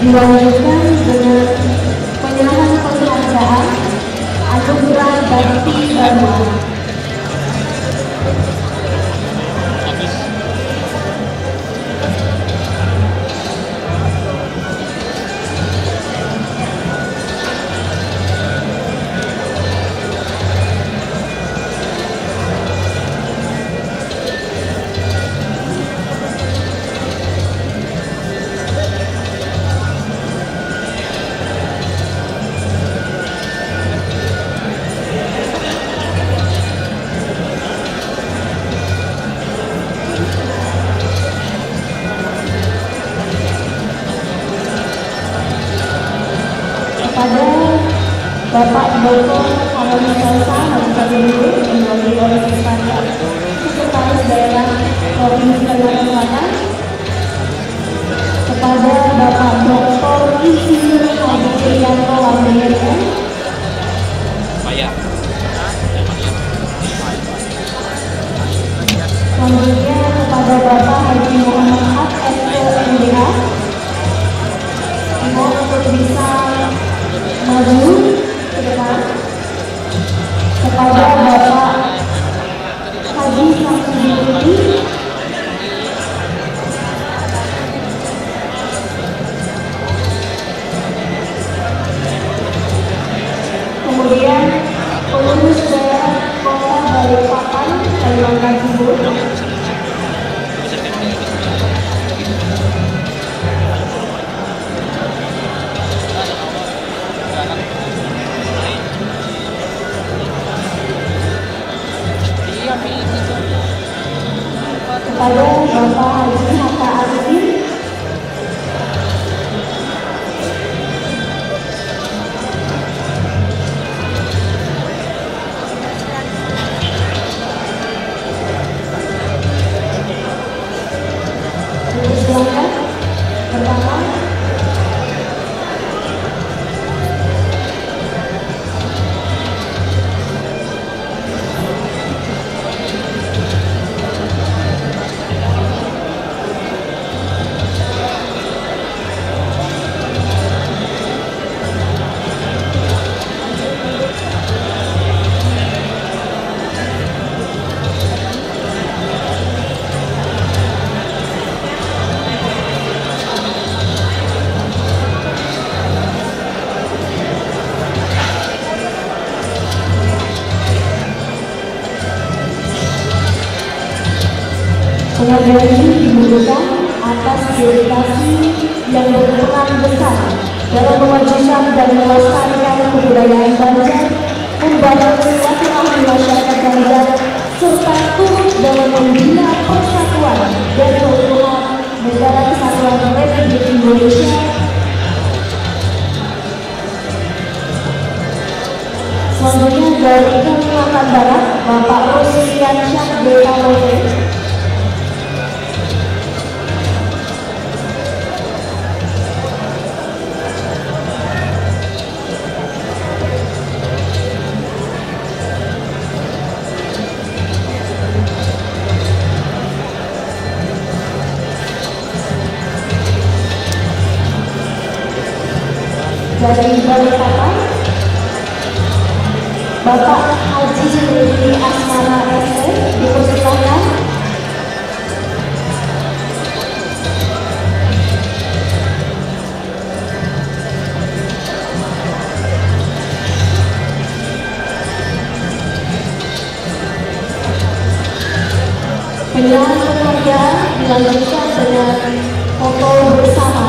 Dilanjutkan dengan penyerahan penghargaan Anugerah Bakti Dharma. Bapak Dr. Halil Salsa Habibur diwakili oleh Sekretaris Daerah Provinsi Kalimantan Selatan, kepada Bapak Dr. Insinyur Haji Rianto MDM, selanjutnya kepada Bapak Haji Muhammad Haq SPMDH, untuk bisa maju ke depan, kepada Bapak Haji Samsudin, kemudian pengurus daerah Kota Balikpapan Kalimantan Timur, kepada Bapak Haji Hatta Arifin, Penghargaan ini diberikan atas dedikasi yang berperan besar dalam mewujudkan dan melestarikan kebudayaan Banjar, membangun silaturahmi masyarakat Banjar, serta turut dalam membina persatuan dan keutuhan negara kesatuan Republik Indonesia. Selanjutnya dari Kalimantan Barat, Bapak Ruslian Syah BKWP. Dari Balikpapan, Bapak Haji Rudi Asmara SC, dipersilakan. Penyerahan penghargaan dilanjutkan dengan foto bersama.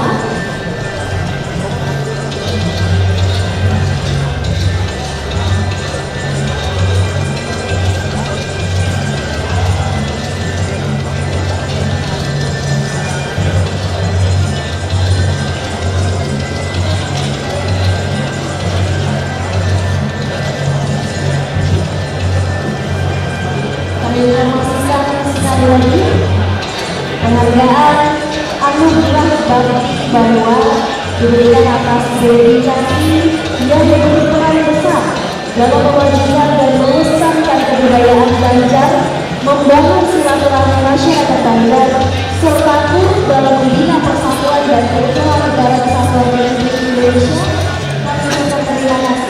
Sekali lagi penghargaan anugerah bakti bahwa diberikan atas dedikasi yang berperan besar dalam mewujudkan dan melestarikan kebudayaan Banjar, membangun silaturahmi masyarakat Banjar, serta turut dalam membina persatuan dan keutuhan negara kesatuan Republik Indonesia. Kami ucapkan terima kasih.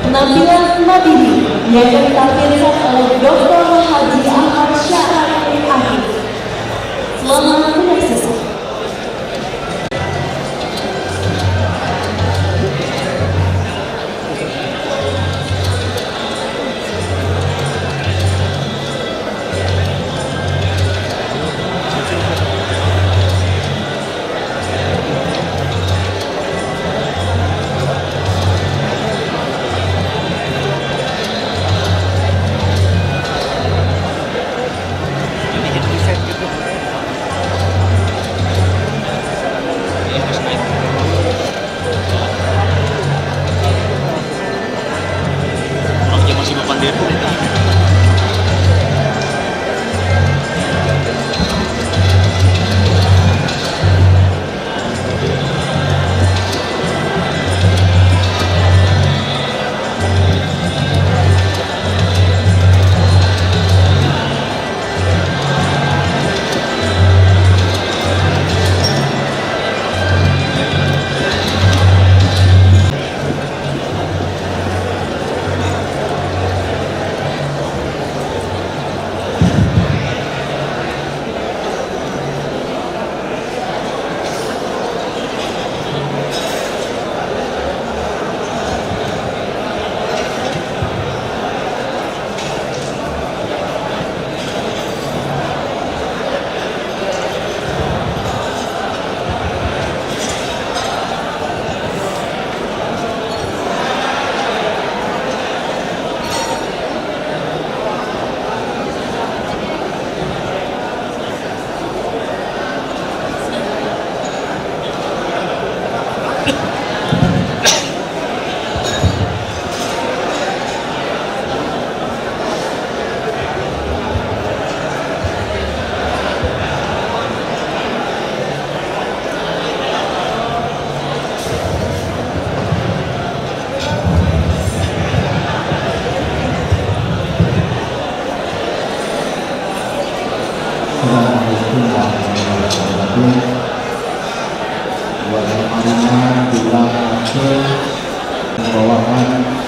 Penampilan Nabili yang akan ditampilkan oleh Dr. Haji Ahmad Syarif Ahmad. Selamat menyaksikan. Warga Marina bilang membawakan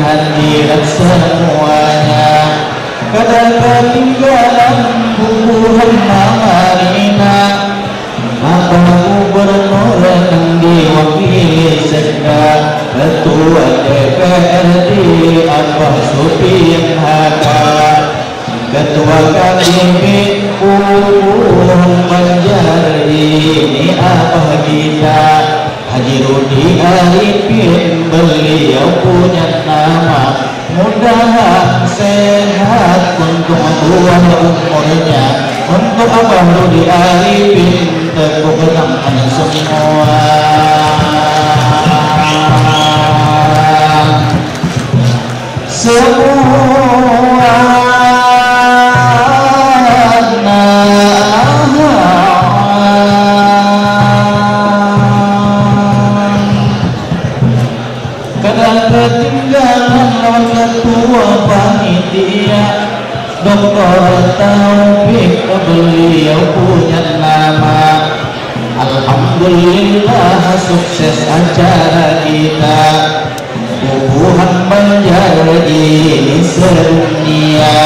hadirin semuanya, kadang ketinggalan bubuhan Marina, apa gubernur yang diwakili sekda, ketua DPRD Abah Supian Haka, ketua KDP Banjar ini Abah kita Haji Rudi Arifin, beliau punya nama, mudah sehat untuk buah umurnya. Untuk Abah Rudi Arifin tepuk tangan semua. Semua ketinggalan lawan ketua panitia Dr. Taufik, beliau punya nama. Alhamdulillah sukses acara kita, bubuhan menjadi sedunia.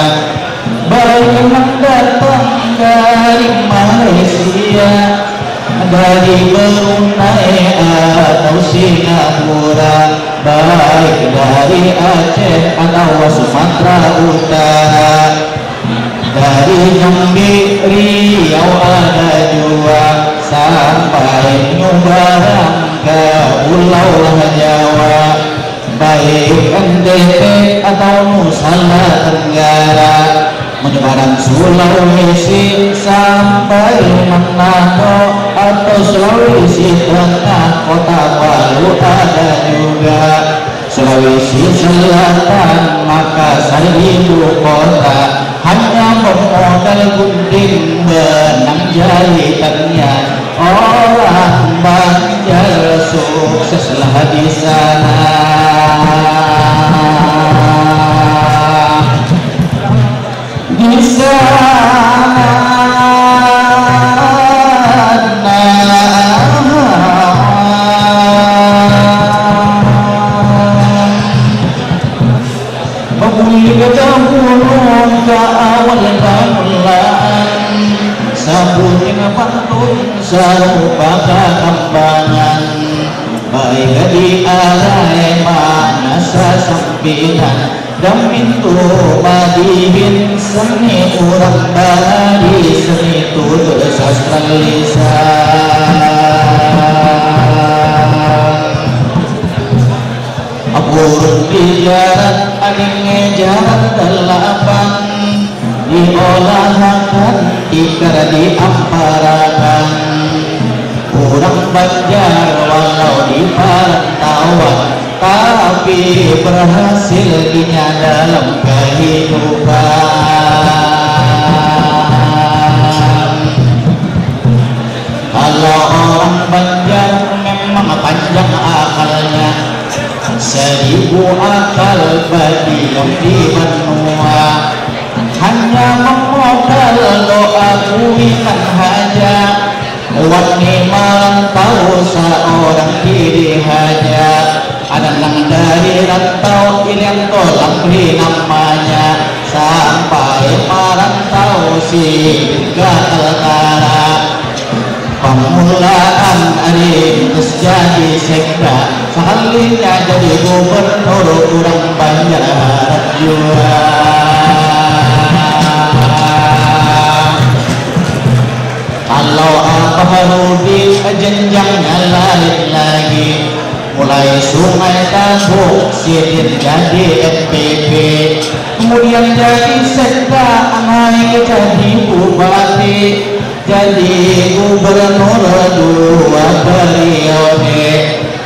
Baik yang datang dari Malaysia, dari Brunei atau Singapura, baik dari Aceh atau Sumatera Utara, dari Jambi, Riau ada juga, sampai Nyobarang ke Pulau Jawa, baik NTT atau Nusa Tenggara, menyebarang Sulawesi sampai Manado atau Sulawesi Tengah, kota Palu ada juga, Sulawesi Selatan, Makassar ibu kota, hanya bermodal gunting benang jahitannya, orang Banjar sukseslah di sana. sampitan dan pintu madihin seni urang bari seni tutur sastra lisan aburun di jalan aningnya jalan delapan diolahkan ikar diamparakan kurang Banjar walau di perantauan tapi berhasil dinya dalam kehidupan. Kalau orang Banjar memang panjang akalnya, 1000 akal bagi yang di benua, hanya memodal doa kuikan hajat. Wani merantau seorang diri hanya anak dari rantau ilian tolak beri namanya sampai merantau si Gataltara pemulaan arintis jadi sekda sekalinya jadi gubernur kurang Banjar jua. Kalau Abah Rudi jenjangnya lain lagi, mulai Sungai Tabuk Sidin jadi NPP, kemudian jadi sekda naik jadi bupati, jadi gubernur 2 periode,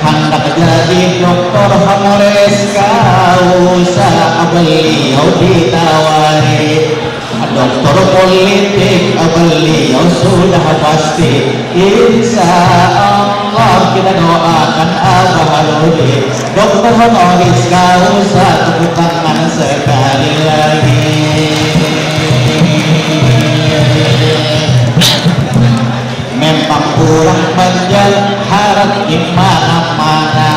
hendak jadi doktor honoris causa beliau ditawari. Doktor politik beliau sudah pasti, insya Allah kita doakan Abah Rudi doktor honoris causa, tepuk tangan sekali lagi. Memang kurang Banjar harap dimana-mana,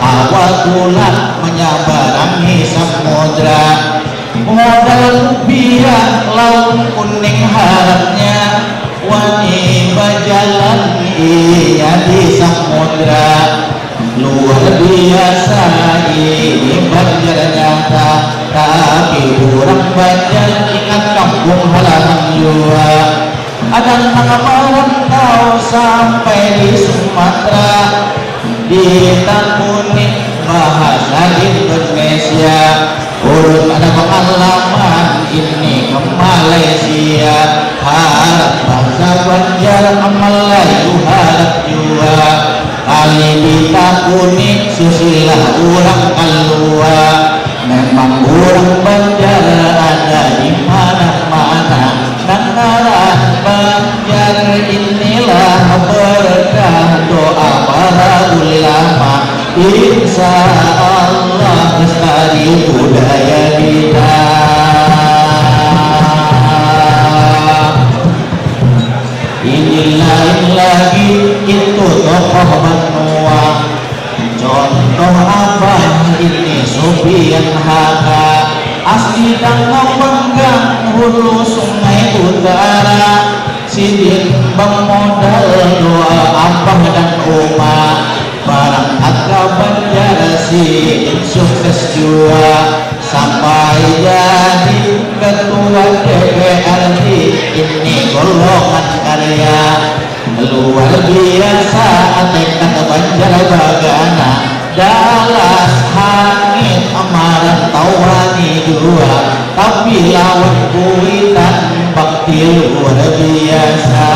awal bulan menyabarangi samudra, modal rupiah laut kuning harapnya, wani berjalan iya di samudra. Luar biasa ini Banjar nyata, tapi kurang Banjar ingat kampung halaman jua. Ada nama merantau sampai di Sumatera, di Takunik bahasa Indonesia. Urut ada pengalaman ini ke Malaysia, harap bahasa Banjar Melayu harap jua. Kali di Takunik susilah urang kalua, memang urang Banjar ada di mana-mana. Nanggaran Banjar inilah berkah doa para ulama, insya Allah lestari budaya kita. Ini lain lagi itu tokoh benua, contoh Abah ini Sofian Haka, asli Danau Penggang hulu Sungai Utara. Sidin bermodal doa Abah dan Umar, berangkat ke Banjar Sidin sukses jua, sampai jadi ketua DPRD ini golongan karya. Luar biasa tekad Banjar bagana, dalas hangit amaran tawani jua, tapi lawan kuitan bakti luar biasa.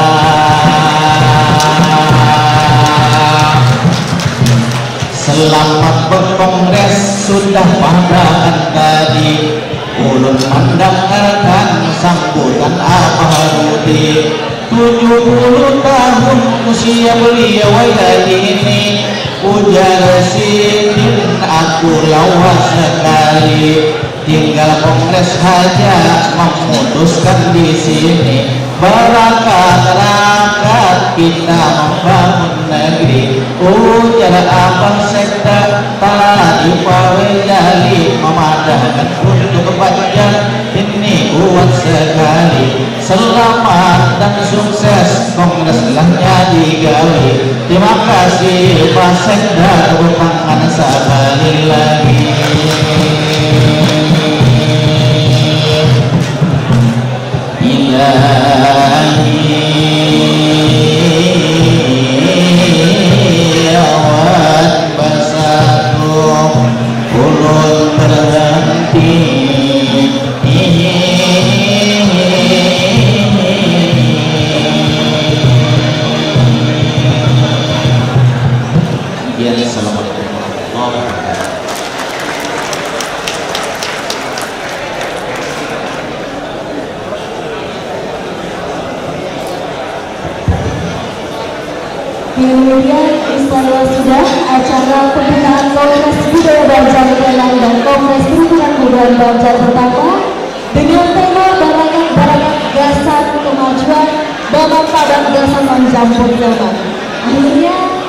Selamat berkongres sudah padakan tadi, ulun mendengarkan sambutan Abah Rudi. 70 tahun usia beliau hari ini, ujar Sidin aku lawas sekali. Tinggal kongres saja memutuskan di sini, berakat rakyat kita membangun negeri. Ujar Abah sekda tadi pawe jali memadahkan untuk Banjar ini kuat sekali. Selamat dan sukses kongres lahnya digali. Terima kasih Pak Sekda, tepuk tangan sekali lagi. Sekian, assalamualaikum warahmatullahi wabarakatuh. Kemudian insya sudah acara pembukaan Kongres Budaya Banjar Kelang dan Kongres Kerukunan Budaya Banjar pertama dengan tema Barakat Gasan Kemajuan Bapak Gasan Menjambut Zaman. Akhirnya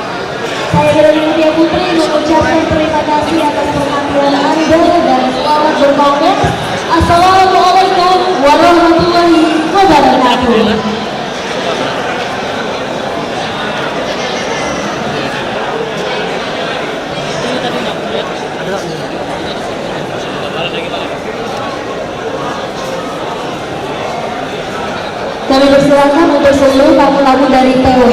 saya dari Mutia Putri mengucapkan terima kasih atas perhatian Anda dan selamat berkongres. Assalamualaikum warahmatullahi wabarakatuh. Kami persilakan untuk seluruh tamu-tamu dari TW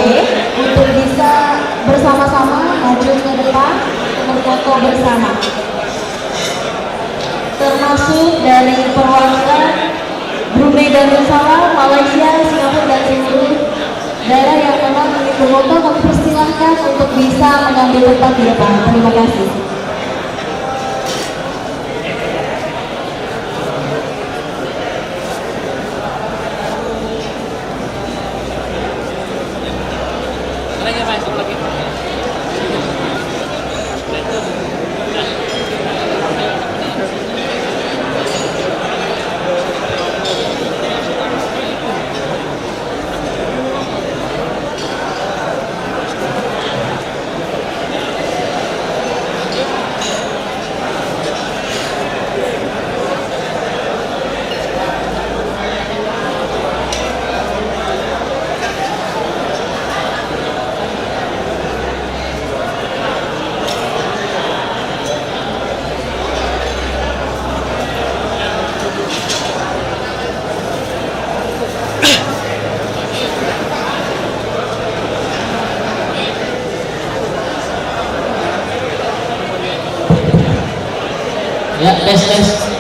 untuk bisa bersama-sama maju ke depan berfoto bersama, termasuk dari perwakilan Brunei Darussalam, Malaysia, Singapura dan seluruh daerah yang memang ingin berfoto. Kami persilahkan untuk bisa mengambil tempat di depan. Terima kasih. Ya, tes.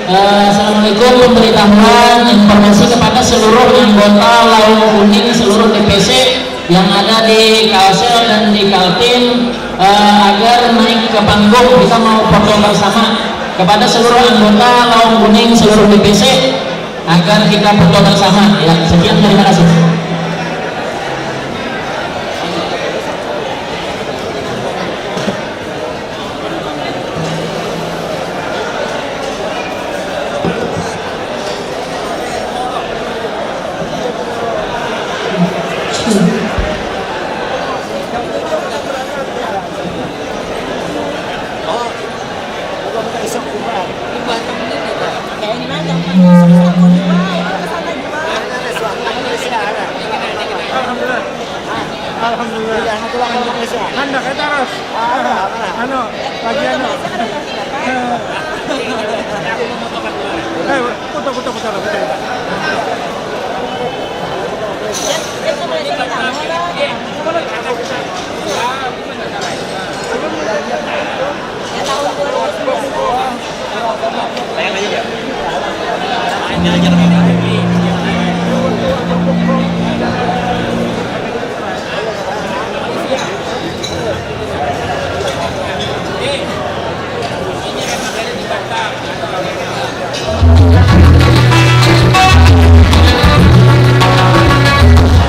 Assalamualaikum, pemberitahuan informasi kepada seluruh anggota Laung Kuning seluruh DPC yang ada di Kalsel dan di Kaltim agar naik ke panggung kita mau foto bersama. Kepada seluruh anggota Laung Kuning seluruh DPC agar kita foto bersama. Ya, sekian, terima kasih.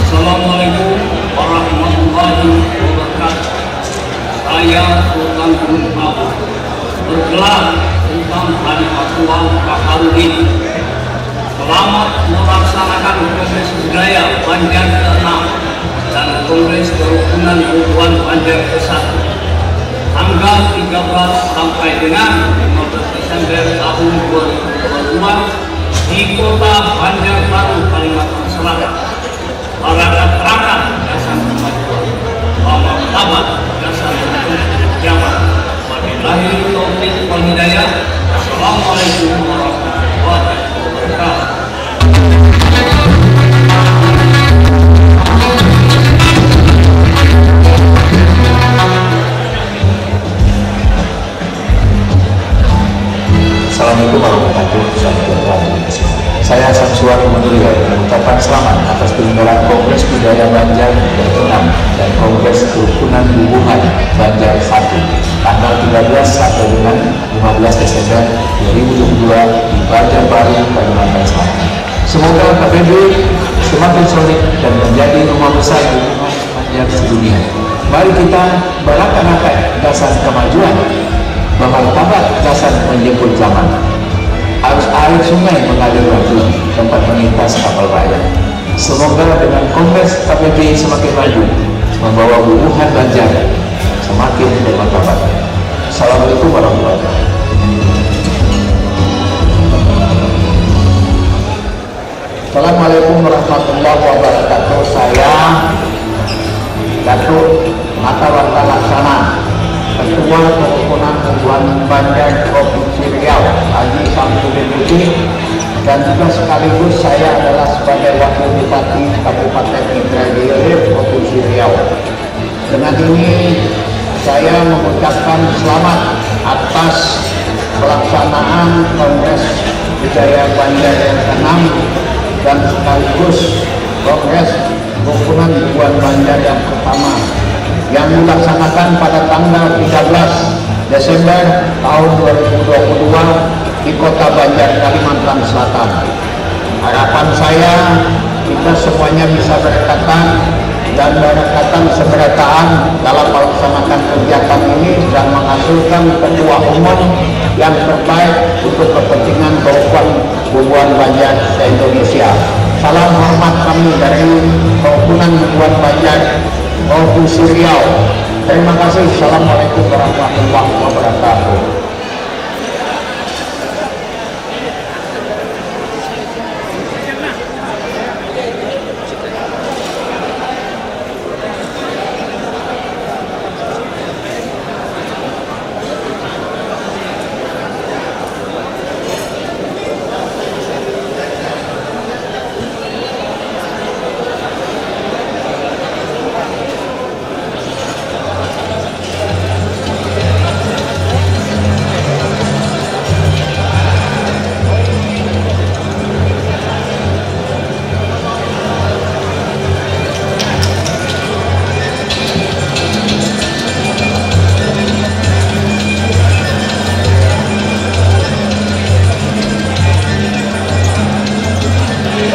Assalamualaikum warahmatullahi wabarakatuh. Saya Sultan Gunung Papa bergelar Sultan Hari Pakuan Pakarudin. Selamat melaksanakan Kongres Budaya Banjar ke-6 dan Kongres Kerukunan Hubungan Banjar ke-1 tanggal 13 sampai dengan 15 Desember tahun 2022 di Kota Banjarbaru, Kalimantan Selatan. Barakat Rakat Gasan Kemajuan Bapak Tabat Gasan Jaman. Wabillahi taufiq wal hidayah. Assalamualaikum warahmatullahi wabarakatuh. Assalamualaikum warahmatullahi wabarakatuh. Saya Samsuar Mundurio mengucapkan selamat atas penyelenggaraan Kongres Budaya Banjar ke-6 dan Kongres Kerukunan Hubungan Bubuhan Banjar 1 tanggal 13 sampai dengan 15 Desember 2022 di Banjarbaru, Kalimantan Selatan. Semoga KPB semakin solid dan menjadi rumah besar hubungan Banjar sedunia. Mari kita berakan-akan dasar kemajuan, bermartabat dasar menjemput zaman. Arus air sungai mengalir waktu tempat melintas kapal raya. Semoga dengan Kongres KPB semakin maju, membawa Bubuhan Banjar semakin bermartabat. Assalamualaikum warahmatullahi wabarakatuh. Assalamualaikum warahmatullahi wabarakatuh. Saya Datuk Matawarta Laksana Ketua Kerukunan Bubuhan Banjar Provinsi Riau Haji Samsudin Putih, dan juga sekaligus saya adalah sebagai Wakil Bupati Kabupaten Indragiri Provinsi Riau. Dengan ini saya mengucapkan selamat atas pelaksanaan Kongres Budaya Banjar yang ke-6 dan sekaligus Kongres Kerukunan Bubuhan Banjar yang pertama yang dilaksanakan pada tanggal 13 Desember tahun 2022 di Kota Banjar, Kalimantan Selatan. Harapan saya kita semuanya bisa berdekatan dan berdekatan seberataan dalam melaksanakan kegiatan ini dan menghasilkan ketua umum yang terbaik untuk kepentingan kerukunan Bubuhan Banjar se-Indonesia. Salam hormat kami dari Kerukunan Bubuhan Banjar Provinsi Riau. Terima kasih. Assalamualaikum warahmatullahi wabarakatuh.